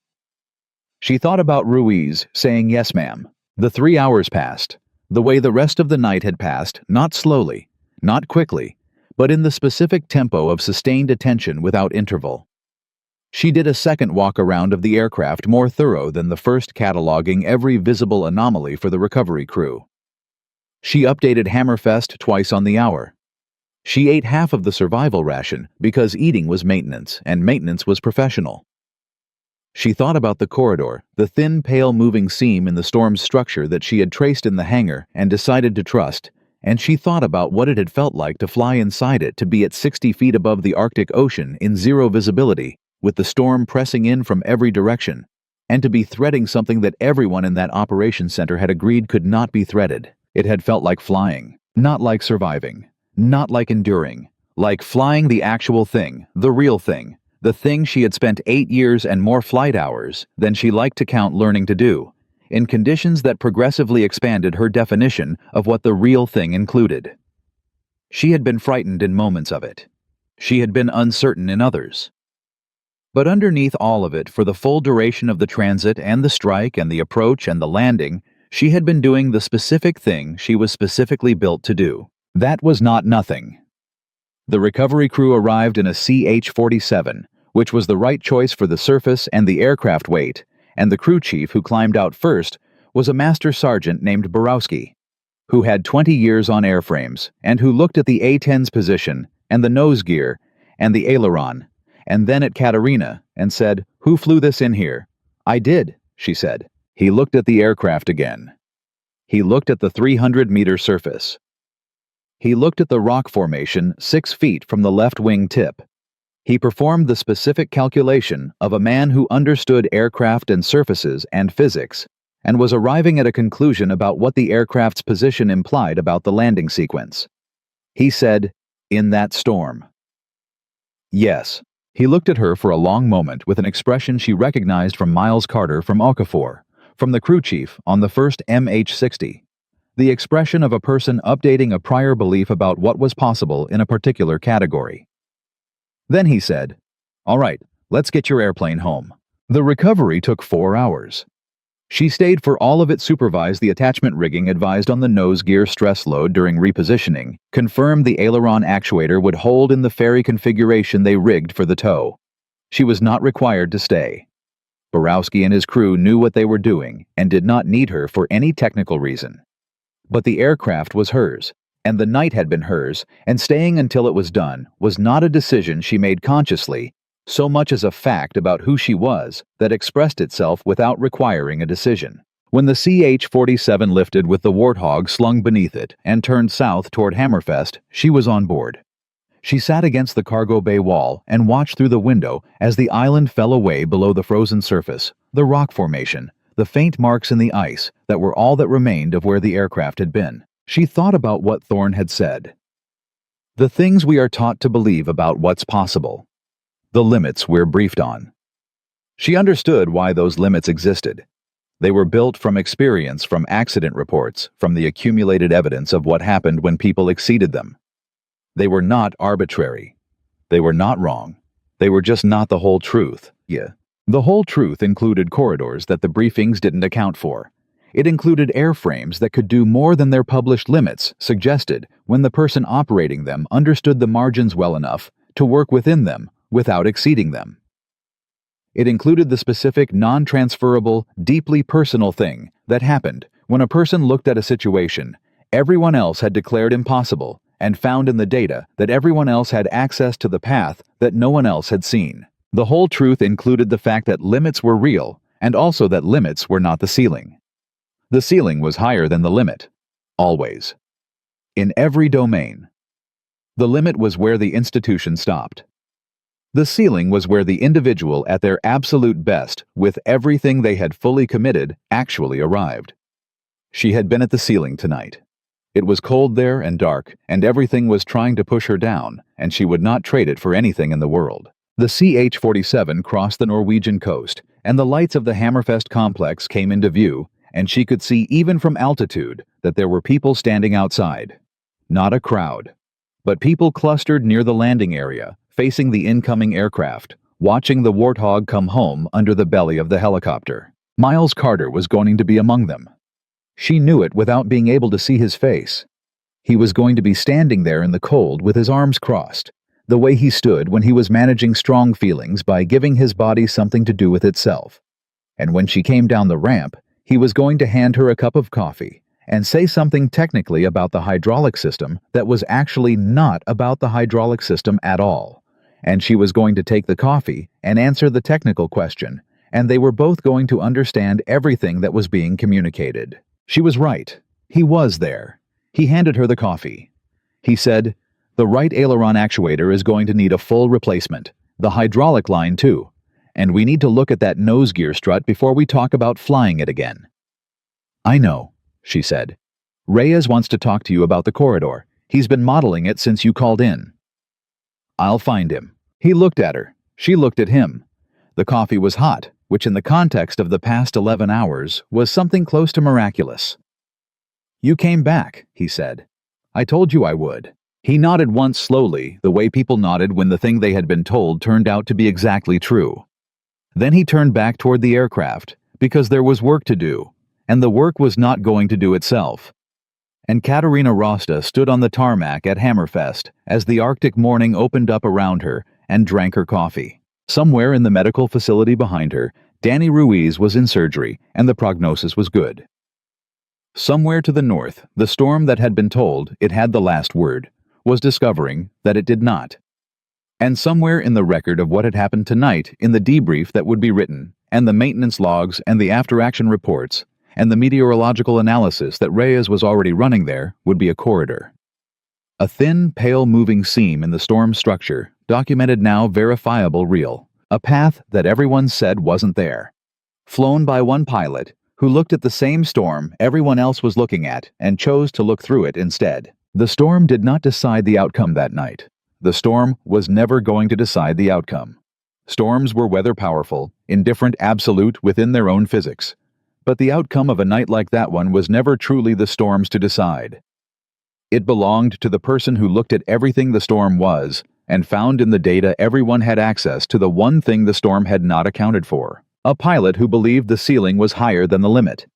S1: She thought about Ruiz saying yes, ma'am. The 3 hours passed. The way the rest of the night had passed, not slowly, not quickly, but in the specific tempo of sustained attention without interval. She did a second walk around of the aircraft, more thorough than the first, cataloging every visible anomaly for the recovery crew. She updated Hammerfest twice on the hour. She ate half of the survival ration because eating was maintenance and maintenance was professional. She thought about the corridor, the thin, pale moving seam in the storm's structure that she had traced in the hangar and decided to trust, and she thought about what it had felt like to fly inside it, to be at 60 feet above the Arctic Ocean in zero visibility, with the storm pressing in from every direction, and to be threading something that everyone in that operations center had agreed could not be threaded. It had felt like flying, not like surviving, not like enduring, like flying the actual thing, the real thing. The thing she had spent 8 years and more flight hours than she liked to count learning to do, in conditions that progressively expanded her definition of what the real thing included. She had been frightened in moments of it. She had been uncertain in others. But underneath all of it, for the full duration of the transit and the strike and the approach and the landing, she had been doing the specific thing she was specifically built to do. That was not nothing. The recovery crew arrived in a CH-47, which was the right choice for the surface and the aircraft weight, and the crew chief who climbed out first was a master sergeant named Borowski, who had 20 years on airframes, and who looked at the A-10's position, and the nose gear, and the aileron, and then at Katerina, and said, "Who flew this in here?" "I did," she said. He looked at the aircraft again. He looked at the 300-meter surface. He looked at the rock formation 6 feet from the left wing tip. He performed the specific calculation of a man who understood aircraft and surfaces and physics, and was arriving at a conclusion about what the aircraft's position implied about the landing sequence. He said, "In that storm." Yes. He looked at her for a long moment with an expression she recognized from Miles Carter from Okafor, from the crew chief on the first MH-60. The expression of a person updating a prior belief about what was possible in a particular category. Then he said, "All right, let's get your airplane home." The recovery took 4 hours. She stayed for all of it, supervised the attachment rigging advised on the nose gear stress load during repositioning, confirmed the aileron actuator would hold in the ferry configuration they rigged for the tow. She was not required to stay. Borowski and his crew knew what they were doing and did not need her for any technical reason. But the aircraft was hers, and the night had been hers, and staying until it was done was not a decision she made consciously, so much as a fact about who she was that expressed itself without requiring a decision. When the CH-47 lifted with the Warthog slung beneath it and turned south toward Hammerfest, she was on board. She sat against the cargo bay wall and watched through the window as the island fell away below the frozen surface, the rock formation, the faint marks in the ice that were all that remained of where the aircraft had been. She thought about what Thorne had said. The things we are taught to believe about what's possible. The limits we're briefed on. She understood why those limits existed. They were built from experience, from accident reports, from the accumulated evidence of what happened when people exceeded them. They were not arbitrary. They were not wrong. They were just not the whole truth. The whole truth included corridors that the briefings didn't account for. It included airframes that could do more than their published limits suggested when the person operating them understood the margins well enough to work within them without exceeding them. It included the specific, non-transferable, deeply personal thing that happened when a person looked at a situation everyone else had declared impossible and found in the data that everyone else had access to the path that no one else had seen. The whole truth included the fact that limits were real and also that limits were not the ceiling. The ceiling was higher than the limit. Always. In every domain. The limit was where the institution stopped. The ceiling was where the individual at their absolute best, with everything they had fully committed, actually arrived. She had been at the ceiling tonight. It was cold there and dark, and everything was trying to push her down, and she would not trade it for anything in the world. The CH-47 crossed the Norwegian coast, and the lights of the Hammerfest complex came into view, and she could see even from altitude that there were people standing outside. Not a crowd, but people clustered near the landing area, facing the incoming aircraft, watching the Warthog come home under the belly of the helicopter. Miles Carter was going to be among them. She knew it without being able to see his face. He was going to be standing there in the cold with his arms crossed, the way he stood when he was managing strong feelings by giving his body something to do with itself. And when she came down the ramp, he was going to hand her a cup of coffee and say something technically about the hydraulic system that was actually not about the hydraulic system at all. And she was going to take the coffee and answer the technical question, and they were both going to understand everything that was being communicated. She was right. He was there. He handed her the coffee. He said, "The right aileron actuator is going to need a full replacement. The hydraulic line too. And we need to look at that nose gear strut before we talk about flying it again." "I know," she said. "Reyes wants to talk to you about the corridor. He's been modeling it since you called in." "I'll find him." He looked at her. She looked at him. The coffee was hot, which in the context of the past 11 hours was something close to miraculous. "You came back," he said. "I told you I would." He nodded once slowly, the way people nodded when the thing they had been told turned out to be exactly true. Then he turned back toward the aircraft, because there was work to do, and the work was not going to do itself. And Katerina Rosta stood on the tarmac at Hammerfest as the Arctic morning opened up around her and drank her coffee. Somewhere in the medical facility behind her, Danny Ruiz was in surgery, and the prognosis was good. Somewhere to the north, the storm that had been told it had the last word was discovering that it did not. And somewhere in the record of what had happened tonight, in the debrief that would be written, and the maintenance logs and the after-action reports, and the meteorological analysis that Reyes was already running there, would be a corridor. A thin, pale moving seam in the storm structure, documented now verifiable real. A path that everyone said wasn't there. Flown by one pilot, who looked at the same storm everyone else was looking at and chose to look through it instead. The storm did not decide the outcome that night. The storm was never going to decide the outcome. Storms were weather powerful, indifferent absolute within their own physics. But the outcome of a night like that one was never truly the storm's to decide. It belonged to the person who looked at everything the storm was and found in the data everyone had access to the one thing the storm had not accounted for. A pilot who believed the ceiling was higher than the limit.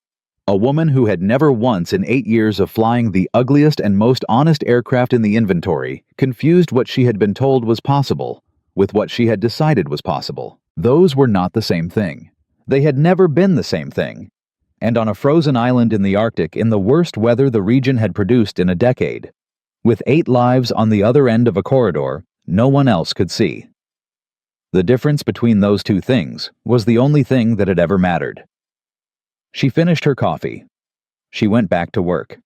S1: A woman who had never once in 8 years of flying the ugliest and most honest aircraft in the inventory confused what she had been told was possible with what she had decided was possible. Those were not the same thing. They had never been the same thing. And on a frozen island in the Arctic in the worst weather the region had produced in a decade, with 8 lives on the other end of a corridor no one else could see. The difference between those two things was the only thing that had ever mattered. She finished her coffee. She went back to work.